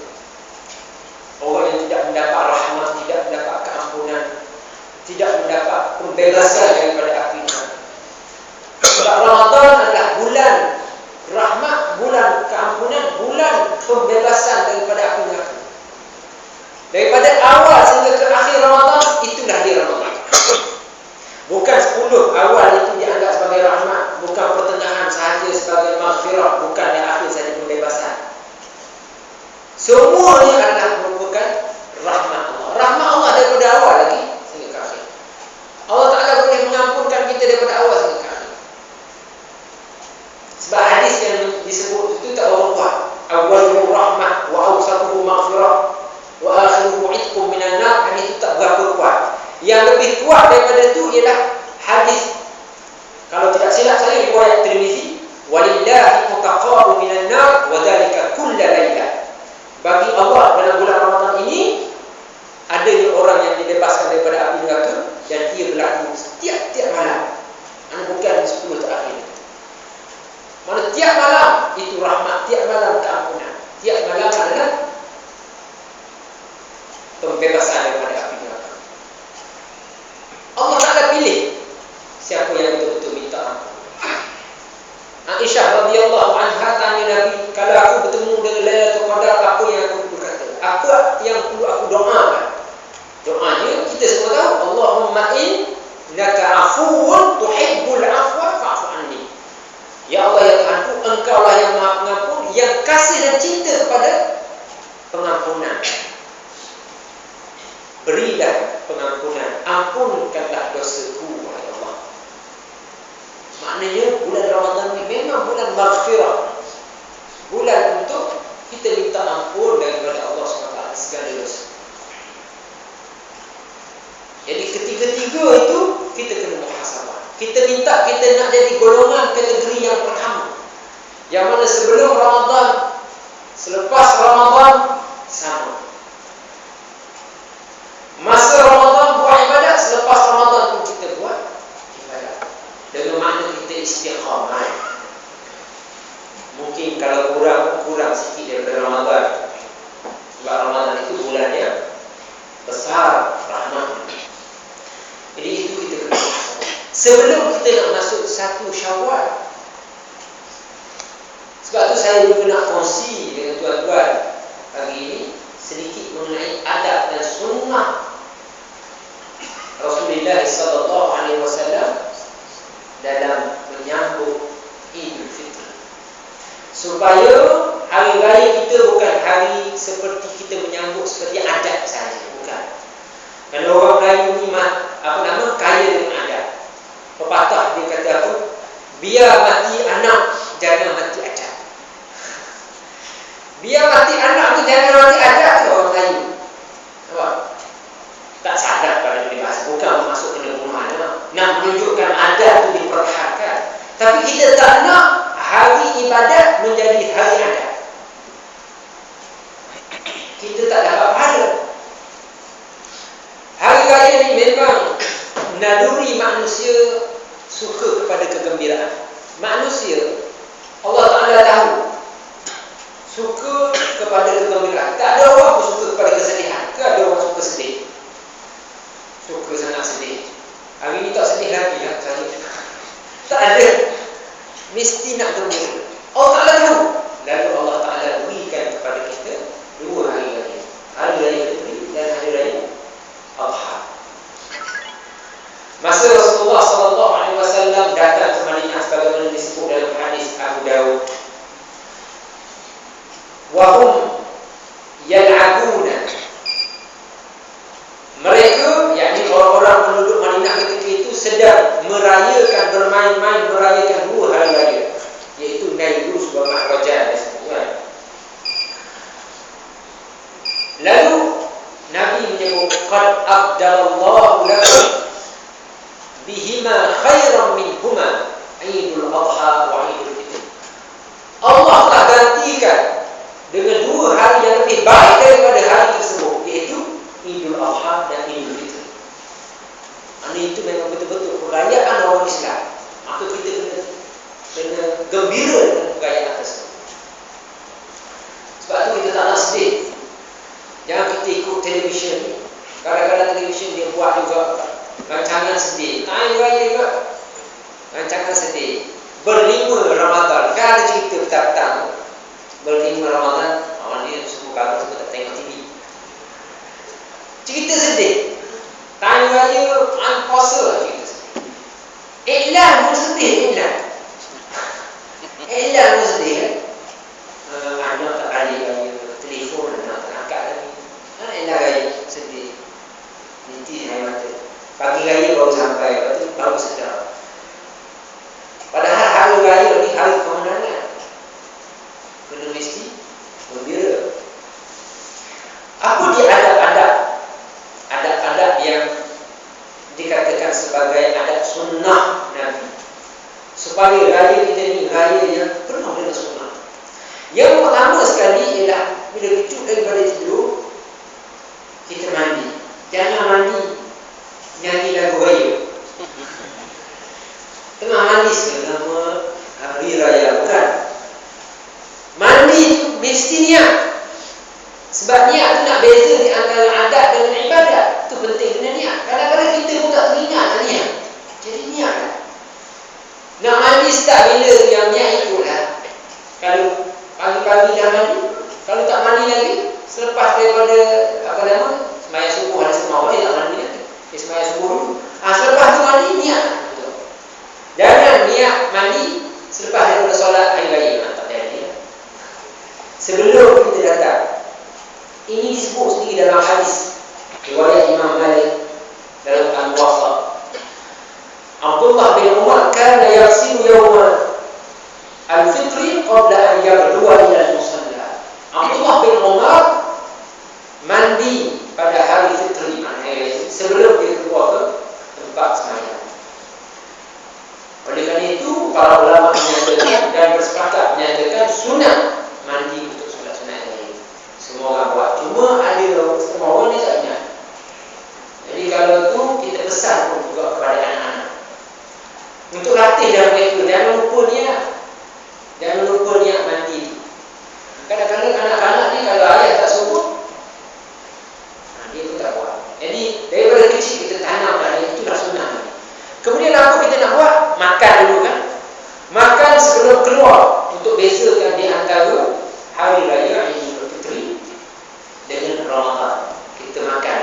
S1: Orang yang tidak mendapat rahmat, tidak mendapat keampunan, tidak mendapat pembebasan daripada api neraka. Sebab Ramadan adalah bulan rahmat, bulan keampunan, bulan pembebasan daripada api neraka. Daripada awal sehingga ke akhir Ramadan, itulah dia Ramadan. Bukan 10 awal itu dianggap sebagai rahmat, bukan pertengahan sahaja sebagai maghfirah, bukan di akhir saja pembebasan. Semuanya adalah merupakan rahmat Allah. Rahmat Allah daripada awal lagi sehingga ke akhir. Allah Ta'ala boleh mengampunkan kita daripada awal sehingga ke akhir. Sebab hadis yang disebut itu tak berubah. Awwaluhu rahmah wa awsatuhu maghfirah wa akhiruhu itqum minan nar. Hadis itu tak berapa kuat. Yang lebih kuat daripada itu ialah hadis, kalau tidak silap saya, riwayat Tirmizi, walillahi mutaqabu minan nar wa dzalika kulla lailah. Bagi Allah dalam bulan Ramadan ini adanya orang yang dibebaskan daripada api neraka, dan ia berlaku setiap malam. Bukan 10 terakhir. Mana tiap malam itu rahmat, tiap malam keampunan, tiap malam adalah pembebasan daripada api neraka. Allah Ta'ala pilih siapa yang betul-betul minta ampun. Aisyah radhiyallahu anha tanya Nabi, kalau aku bertemu dengan Lailatul Qadar, apa yang aku perlu kata? Apa yang perlu aku doakan? Doanya kita semua tahu, Allahumma in innaka afuwun tuhibbul afwa fa'fu anni. Ya Allah ya Tuhanku, Engkaulah yang Maha Pengampun, yang kasih dan cinta kepada pengampunan. Berilah pengampunan, ampunkanlah dosaku, wahai Allah. Maknanya bulan Ramadan ini memang bulan maghfirah, bulan untuk kita minta ampun daripada Allah SWT segala dosa. Jadi ketiga-tiga itu kita kena muhasabah. Kita minta kita nak jadi golongan kategori yang pertama, yang mana sebelum Ramadan, selepas Ramadan sama. Masa Ramadan buat ibadat, selepas Ramadan pun kita buat ibadat. Dengan makna kita istiqamah. Mungkin kalau kurang sikit daripada Ramadan, sebab Ramadan itu bulan yang besar rahmat. Jadi itu kita kena muhasabah. Sebelum kita nak masuk 1 Syawal. Sebab tu saya juga nak kongsi dengan tuan-tuan hari ini sedikit mengenai adab dan sunnah Rasulullah SAW dalam menyambut Idul Fitri, supaya hari raya kita bukan hari seperti kita menyambut seperti adat saja, bukan. Kerana orang Melayu ni kaya dengan adat. Pepatah dia kata apa? Biar mati anak, jangan mati adat. Biar mati anak tu jangan mati adat tu orang Melayu. Nampak? Tak sadar pada peribahasa, bukan masuk kena bunuh anak, nak menunjukkan adat tu dipertahankan. Tapi kita tak nak hari ibadat menjadi hari adat. Kita tak dapat pahala. Hari raya ni memang naluri manusia suka kepada kegembiraan. Manusia, Allah Ta'ala tahu, suka kepada kegembiraan. Tak ada orang pun suka kepada kesedihan. Ke ada orang suka sedih? Suka sangat sedih. Hari ni tak sedih lagi lah saya. Tak ada. Mesti nak gembira. Allah Ta'ala tahu. Lalu Allah Ta'ala berikan kepada kita 2 hari raya. Hari raya Fitri dan hari raya Adha. Masa Rasulullah SAW datang ke Madinah sebagaimana disebut dalam hadis Abu Dawud, wahum yal'abuna, mereka, yakni orang-orang penduduk Madinah ketika itu sedang merayakan, bermain-main merayakan 2 hari raya, iaitu Nairuz wa Mahrajan disebutkan. Lalu Nabi menyebut qad abdalallahu lakum bihima khairan minhuma Idul Adha wa Idul Fitri. Allah telah gantikan dengan 2 hari yang lebih baik daripada hari tersebut, iaitu Idul Adha dan Idul Fitri. Ini itu memang betul-betul perayaan orang Islam. Maka kita kena gembira dengan perayaan tersebut. Sebab itu kita tak nak sedih. Jangan kita ikut televisyen ni. Kadang-kadang televisyen dia buat juga rancangan sedih. Hari raya juga rancangan sedih. Berlima Ramadan. Kan ada cerita petang-petang. Berlima Ramadan, awal dia semua kalau semua tak tengok TV. Cerita sedih. Hari raya puasa lah cerita sedih. Iklan pun sedih. Iklan pun sedih kan. Anak tak balik raya, telefon anak tak angkat lagi. Iklan raya sedih. Nanti hari mata. Pagi raya baru sampai, lepas tu baru sedar. Padahal hari raya ni hari kemenangan. Kena mesti gembira. Apa dia adab-adab yang dikatakan sebagai adab sunnah Nabi, supaya raya kita ni raya yang penuh dengan sunnah. Yang pertama sekali ialah bila kecil daripada tidur, kita mandi. Jangan mandi nyanyi lagu raya. Tengah mandi selama hari raya, bukan. Mandi tu mesti niat. Sebab niat tu nak beza di antara adat dengan ibadat. Itu penting kena niat. Kadang-kadang kita pun tak teringat nak niat. Jadi niat lah. Nak mandi start bila yang niat ikutlah. Kalau pagi-pagi dah mandi, kalau tak mandi lagi, selepas daripada sembahyang subuh ada semua orang tak mandi lagi. Dia sembahyang subuh dulu. Selepas tu mandi, niat betul. Jangan niat mandi selepas daripada solat hari raya. Tak jadi. Sebelum kita datang. Ini disebut sendiri dalam hadis riwayat Imam Malik dalam Al-Muwatta. Abdullah bin Umar kana yaghsilu yawma al-fitri qabla an yabduwa ila al-musalla. Abdullah bin Umar mandi pada hari fitri, sebelum dia keluar ke tempat sembahyang. Oleh kerana itu, para ulama menyatakan dan bersepakat menyatakan sunat mandi untuk solat sunat ini. Semua orang buat. Cuma ada semua orang dia tak ingat. Jadi kalau tu kita pesan pun juga kepada anak-anak untuk latih dan mereka, jangan lupa niat. Jangan lupa niat mandi. Kadang-kadang anak-anak ni kalau ayah tak suruh, dia pun tak buat. Jadi daripada kecil kita tanam pada itulah sunnah. Kemudian apa kita nak buat? Makan dulu kan. Makan sebelum keluar untuk bezakan di antara hari raya Aidil Fitri dengan Ramadan. Kita makan.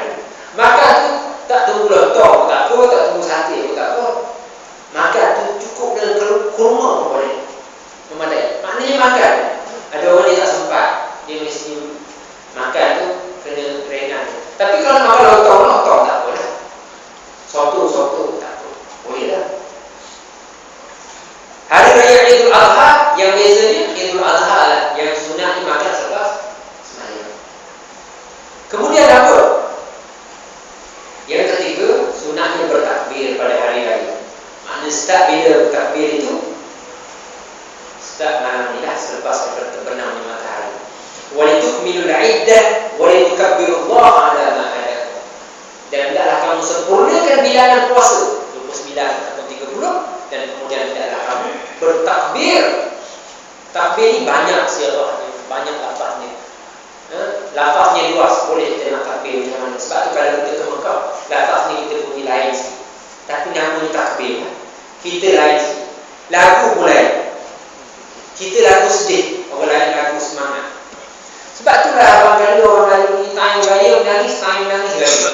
S1: Makan tu tak tunggu lontong, tak apa, tak tunggu sate, tak apa. Makan tu cukup dengan kurma pun boleh. Memadai. Maknanya makan. Ada orang dia tak sempat, dia mesti makan tu kena ringan. Tapi kalau makan lontong tak apa dah. Soto tak apa, boleh dah. Hari raya Idul Adha yang biasanya Idul Adha lah, yang sunat dimakan selepas sembahyang. Kemudian apa? Yang ketiga, sunatnya bertakbir pada hari raya. Maknanya start bila bertakbir itu, start malam ni lah, selepas terbenamnya matahari. Walitukmilul iddah walitukabbirullaha ala ma hadakum. Dan hendaklah kamu sempurnakan bilangan puasa 29 ataupun 30, dan kemudian hendaklah kamu bertakbir. Takbir ni banyak siarahnya, banyak lafaznya. Lafaznya luas, boleh kita nak takbir macam mana. Sebab tu kalau kita ke Mekah, lafaz ni kita bunyi lain sikit. Tapi namanya takbir, kita lain sikit. Lagu pun lain. Kita lagu sedih, orang lain lagu semangat. Sebab itulah abang kali orang lain ni time raya menangis lagi.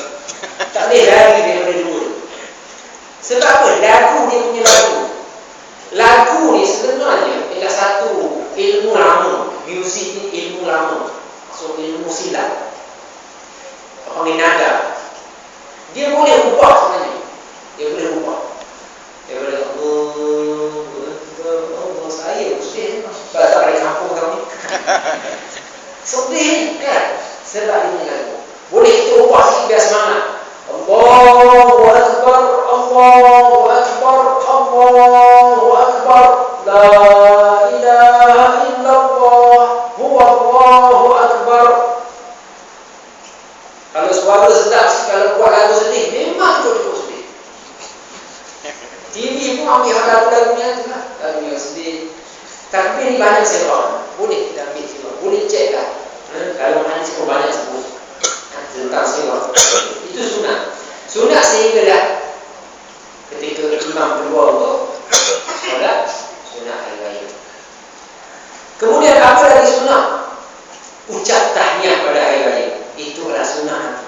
S1: Tak boleh lari daripada dua. Sebab apa? Lagu dia punya lagu. Lagu ni sebenarnya ialah satu ilmu lama. Muzik ni ilmu lama. Maksud ilmu silat. Apa ni nada. Dia boleh ubah sebenarnya. Dia boleh ubah. Dia boleh saya sedih. Sebab tak ada kampung kami. Sedih kan? Sebab ini lagu. Boleh kita ubah sikit biar semangat. Allahu Akbar, Allahu Akbar, Allahu Akbar, La ilaha illallah, Huwallahu Akbar. Kalau suara sedap sikit, kalau buat lagu sedih, memang cukup sedih. TV pun ambil lagu-lagunya tu lah. Lagu yang sedih. Takbir ni banyak sirah. Boleh kita ambil sirah. Boleh cek lah. Kalau hadis pun banyak sebut tentang sirah. Itu sunat. Sunat sehinggalah ketika imam keluar untuk solat sunat hari raya. Kemudian apa lagi sunat? Ucap tahniah pada hari raya. Itu adalah sunat.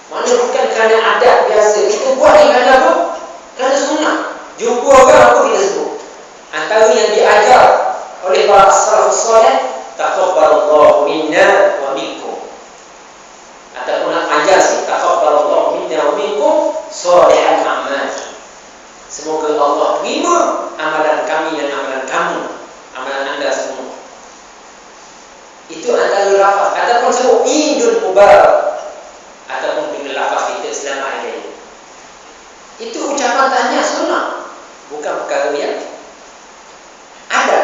S1: Mana bukan kerana adat biasa. Kita buat ni kerana apa? Kerana sunat. Jumpa orang apa kita sebut? Antara yang diajar oleh para salafus salih, taqabbalallahu minna wa minkum. Ataupun nak ajar sih, taqabbalallahu minna wa minkum salihal a'mal. Semoga Allah terima amalan kami dan amalan kamu, amalan anda semua. Itu antara lafaz. Ataupun sebut Idul Mubarak, ataupun dengan lafaz kita selamat hari raya. Itu ucapan tahniah sunnah, bukan perkara yang ada.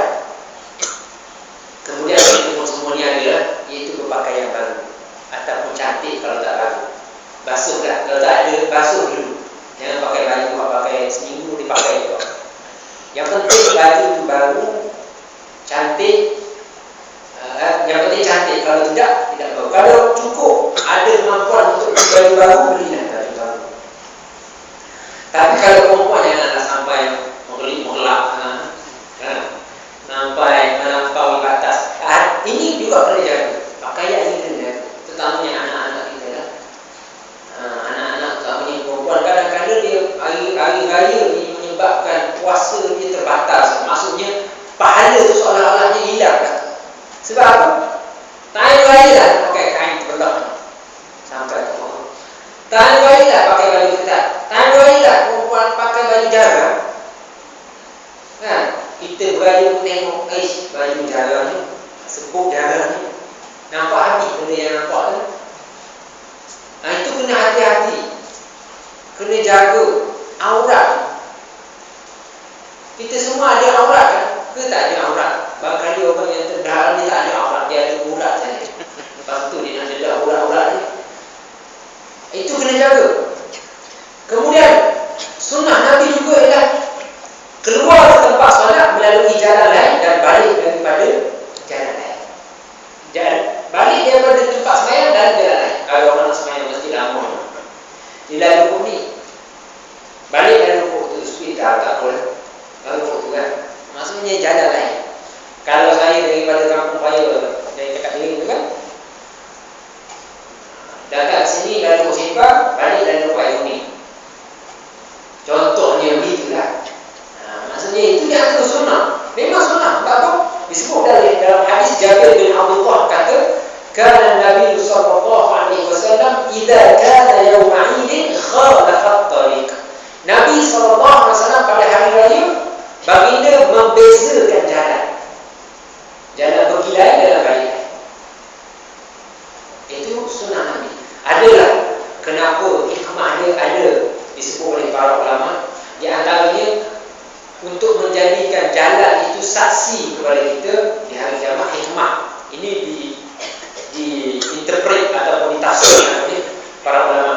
S1: Kemudian kita semua ni adalah, iaitu berpakaian baru ataupun cantik kalau tak baru. Basuh lah, kalau tak ada basuh dulu. Jangan pakai baju pakai seminggu dipakai juga. Yang penting baju tu baru, cantik. Yang penting cantik. Kalau tidak baru. Kalau cukup ada kemampuan untuk baju baru, belilah baju baru. Tapi kalau perempuan janganlah sampai mengelak, sampai melampaui batas. Ini juga kena jaga. Pakaian ini kena jaga. Terutamanya anak-anak kita lah. Anak-anak terutamanya perempuan, kadang-kadang dia hari raya ni kita jaga. Kan? Kita beraya tengok, baju jaga ni, sebut jaga ni. Nampak hati benda yang nampak tu. Itu kena hati-hati. Kena jaga aurat. Kita semua ada aurat kan? Ke tak ada aurat? Barangkali orang yang terdalam ni tak ada aurat, dia ada urat saja. Lepas tu dia nak dedah urat-urat ni. Itu kena jaga. Kemudian sunnah Nabi juga ialah keluar tempat solat melalui jalan lain dan balik daripada jalan lain. Balik daripada tempat sembahyang dan jalan lain. Kalau orang nak sembahyang mesti lama. Dia lalu rukuk ni. Balik dari rukuk tu speed tak boleh. Lalu rukuk tu kan. Maksudnya jalan lain. Kalau saya daripada Kampung Paya dari dekat sini tu kan, datang sini lalu rukuk simpang, balik dari rukuk air ni. Contohnya begitulah. Maksudnya itu yang antara sunnah. Memang sunnah. Bagus. Disebut dalam hadis Jabir bin Abdullah kata, kana Nabi sallallahu alaihi wasallam idza kana yawm 'id khalafa at-tariq. Nabi sallallahu alaihi wasallam pada hari raya baginda membezakan jalan. Jalan pergi lain, jalan balik lain. Itu sunnah Nabi. Adalah kenapa hikmah dia ada disebut oleh para ulama, di antaranya untuk menjadikan jalan itu saksi kepada kita di hari kiamat. Hikmah ini diinterpret ataupun ditafsirkan oleh para ulama.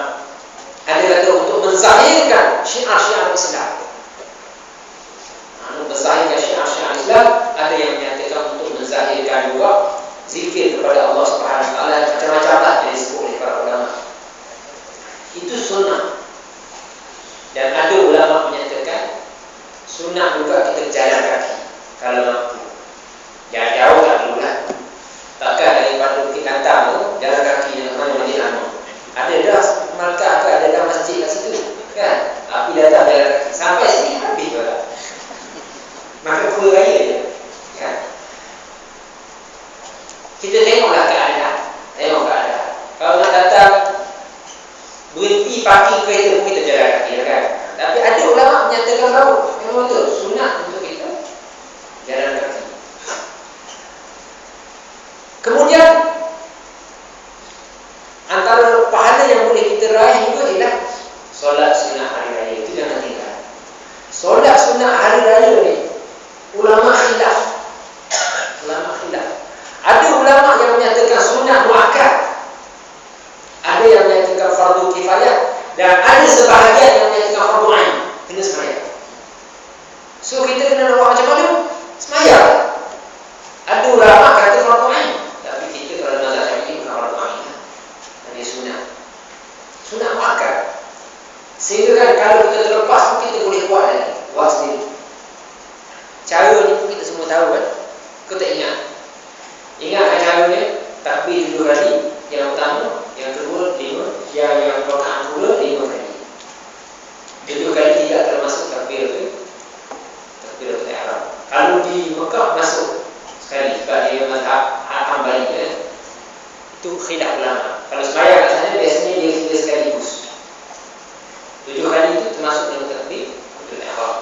S1: Ada kata untuk menzahirkan syiar-syiar Islam. Menzahirkan syiar-syiar Islam, ada yang menyatakan untuk menzahirkan juga zikir kepada Allah Subhanahu Wa Taala, macam-macam lah yang disebut oleh para ulama. Itu sunnah. Dan ada ulama menyatakan sunnah juga kita jalan kaki kalau mampu. Jangan jauh tak dulu lah. Takkan daripada Bukit Kantang tu jalan kaki dengan mana masjid lama. Ada dah markah ke, ada dah masjid kat situ kan? Api datang jalan kaki sampai sini habis tu lah. Maka dua raya je kan? Kita tengoklah keadaan. Tengok keadaan. Kalau nak datang berhenti parking kereta pun kita jalan kaki kan? Tapi ada ulama menyatakan bahawa memang betul sunat untuk kita jalan kaki. Kemudian antara pahala yang boleh kita raih juga ialah solat sunat hari raya. Itu jangan tinggal. Solat sunat hari raya ni ulama khilaf. Ada ulama yang menyatakan sunat muakkad, ada yang menyatakan fardu kifayah, dan ada sebahagian yang menyatakan fardu ain, kena sembahyang. So kita kena nak buat macam mana? Sembahyang. Ada ulama kata fardu ain, tapi kita kalau mazhab Syafi'i bukan fardu ain. Ini sunat muakkad. Sehingga kan kalau kita terlepas pun kita boleh buat sendiri. Cara ni pun kita semua tahu kan? Kau tak ingat? Ingat caranya? Takbir 7 kali. Yang pertama, yang kedua 5, yang rakaat pula 5 kali. 7 kali tidak termasuk takbiratul ihram. Kalau di Mekah masuk sekali sebab dia mazhab Hanbali kan. Itu khilaf ulama. Kalau sembahyang kat sana biasanya dia sekaligus. 7 kali itu termasuk dalam takbiratul ihram.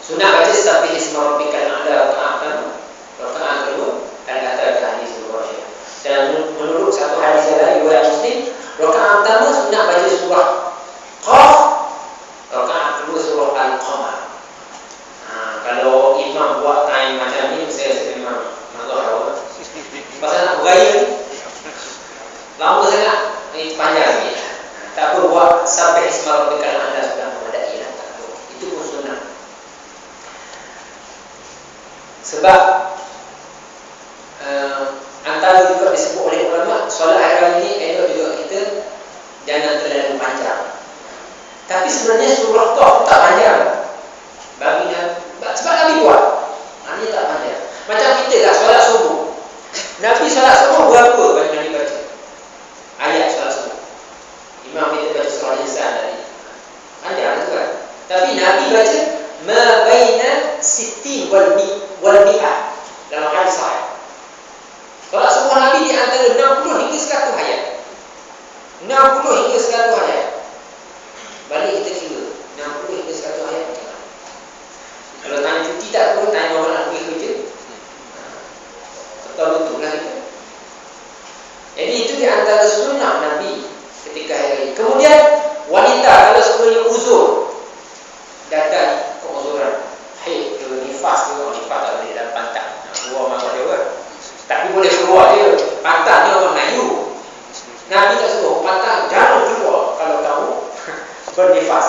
S1: Sunat baca sabih isma rabbikal a'la rakaat kedua dan kata hadis Bukhari. Dan menurut satu hadis yang lain riwayat Muslim, rakaat pertama sunat baca surah Qaf, rakaat kedua surah Al-Qamar. Kalau imam buat time macam ni, saya memang marah. Pasal nak bergaya ni lama sangat, ini panjang ni. Tak perlu buat sampai isma rabbikal a'la sudah memadai lah. Itu pun sunat. Sebab antara juga disebut oleh ulama, solat hari raya ini elok juga kita jangan terlalu panjang. Tapi sebenarnya surah Qaf tak panjang bagi sebab Nabi buat. Ini tak panjang. Macam kita lah solat subuh. Nabi solat subuh berapa banyak Nabi baca ayat solat subuh? Imam kita baca surah Insan tadi. Panjang tu kan. Tapi Nabi baca ma baina sittin wal mi'ah dalam hadis sahih. Solat subuh Nabi di antara 60 hingga 100 ayat. 60 hingga 100 ayat. Balik kita kira baca 100 ayat. Kalau tanya cuti tak perlu, tanya orang nak pergi kerja. Betul betul lah itu. Jadi itu di antara sunnah Nabi ketika hari raya. Kemudian wanita kalau sekiranya uzur, datang keuzuran, haid ke nifas ke, nifas tak boleh dalam pantat. Keluar makan dia kan. Tapi boleh keluar dia. Pantat ni orang Melayu. Nabi tak suruh pantat jangan keluar kalau kamu bernifas.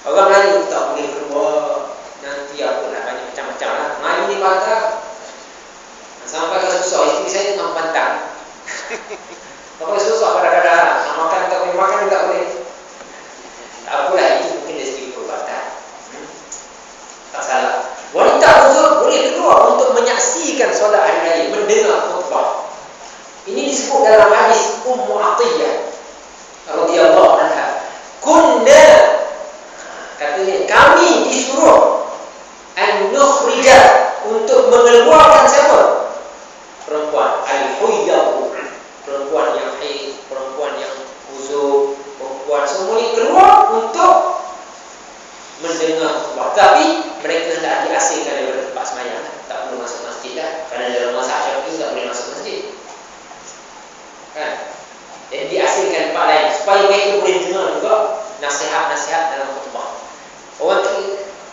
S1: Orang Melayu tak boleh keluar. Nanti apa nak banyak macam-macam lah. Melayu ni pantat. Sampai ke susah isteri saya tengah pantat. Sampai susah kadang-kadang nak makan tak boleh makan tak boleh. Tak apalah, itu mungkin dari segi perubatan. Tak salah. Wanita uzur boleh keluar untuk menyaksikan solat hari raya, mendengar khutbah. Ini disebut dalam hadis Ummu Atiyah radhiyallahu anha. Kunna, katanya kami disuruh an nukhrija, untuk mengeluarkan siapa? Perempuan al-huyyahu, perempuan yang haid, perempuan yang uzur, perempuan semuanya keluar untuk mendengar khutbah. Tapi mereka tak diasingkan daripada tempat sembahyang, tak perlu masuk masjid dah, kerana dalam mazhab Syafi'i tak boleh masuk masjid. Kan? Jadi diasingkan tempat lain supaya mereka boleh dengar juga nasihat-nasihat dalam khutbah.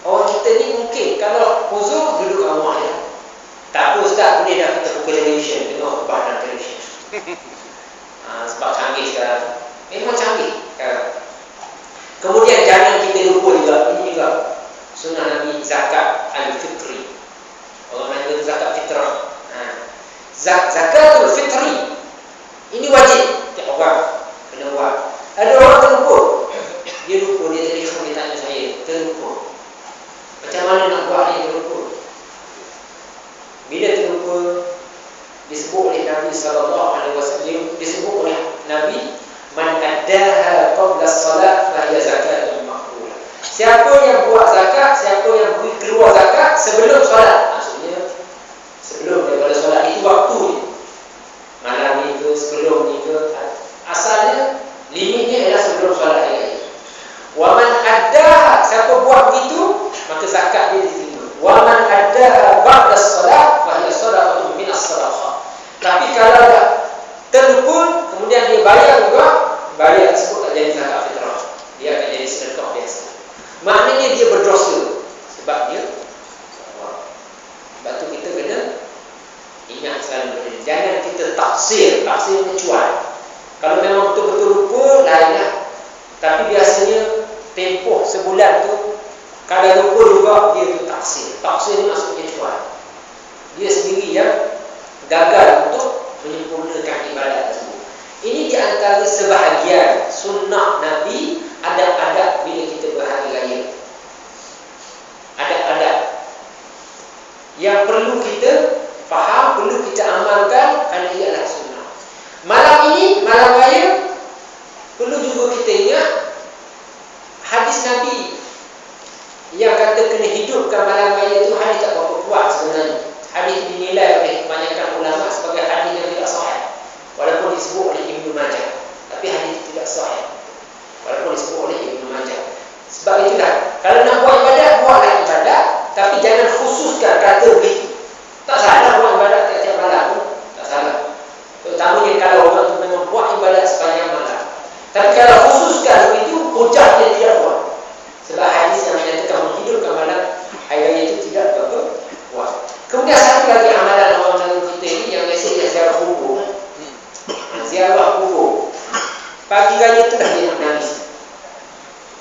S1: Orang kita ni mungkin kalau uzur duduk kat rumah je. Tak apa ustaz, boleh dah kita buka television, tengok khutbah dalam television. Sebab canggih sekarang. Memang canggih sekarang. Kemudian jangan kita lupa juga, ini juga sunnah Nabi, zakat al-fitri. Orang Melayu itu zakat fitrah. Zakatul fitri ini wajib tiap orang kena buat. Ada orang terlupa. Dia lupa, dia telefon, dia tanya saya, terlupa. Macam mana nak buat ni terlupa? Bila terlupa, disebut oleh Nabi SAW, disebut oleh Nabi, man addaha qabla salat fa hiya zakatun maqbulah. Siapa yang buat zakat, siapa yang keluar zakat sebelum solat, maksudnya sebelum daripada solat, itu waktu ni, malam ni ke, sebelum ni ke, asalnya limitnya adalah sebelum solat hari raya. Wa man addaha, siapa buat begitu, maka zakat dia diterima. Wa man addaha ba'da salat fa hiya sadaqatun minas sadaqah. Tapi kalau dah terlupa kemudian dia bayar juga, bayar tersebut tak jadi zakat fitrah, dia akan jadi sedekah biasa. Maknanya dia berdosa sebab dia. Sebab tu kita kena ingat selalu, jangan kita taksir mencuat. Kalau memang betul-betul lupa, lainlah. Tapi biasanya tempoh sebulan tu, kalau lupa juga dia tu taksir. Taksir ni maksudnya cuat. Dia sendiri yang gagal untuk menyempurnakan ibadat tersebut. Ini di antara sebahagian sunnah Nabi, adab-adab bila kita berhari raya. Adab-adab yang perlu kita faham, perlu kita amalkan, kerana ia adalah sunnah. Malam ini, malam raya, perlu juga kita ingat hadis Nabi yang kata kena hidupkan malam raya itu. Hadis tak berapa kuat sebenarnya. Hadis dinilai oleh kebanyakan ulama sebagai hadis yang tidak sahih, walaupun disebut oleh Ibnu Majah, tapi hadis tidak sahih walaupun disebut oleh Ibnu Majah. Sebab itulah, kalau nak buat ibadat, buatlah ibadat, tapi jangan khususkan kata begitu. Tak salah buat ibadat tiap-tiap malam, tak salah. Terutamanya kalau orang tu memang buat ibadat sepanjang malam. Tapi kalau khususkan begitu, hujah dia tidak buat. Sebab hadis yang menyatakan menghidupkan malam hari raya itu tidak berapa kuat. Kemudian satu lagi amalan orang Melayu kita ini yang biasanya ziarah kubur. Ziarah kubur. Pagi raya tu dah dia menangis.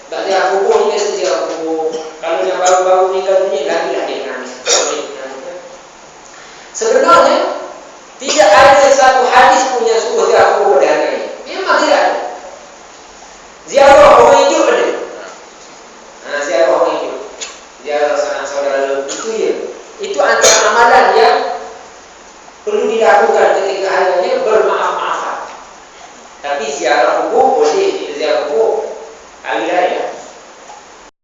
S1: Tak ziarah kubur ni biasa ziarah kubur. Kalau yang baru-baru meninggal dunia, lagi lah dia menangis. Sebenarnya tidak ada satu hadis pun yang suruh ziarah kubur pada hari raya. Memang tidak ada. Ziarah orang hidup ada. Ziarah orang hidup, ziarah sanak saudara, itu je. Itu antara amalan yang perlu dilakukan ketika hari raya, bermaaf-maafan. Tapi ziarah kubur boleh, kita ziarah kubur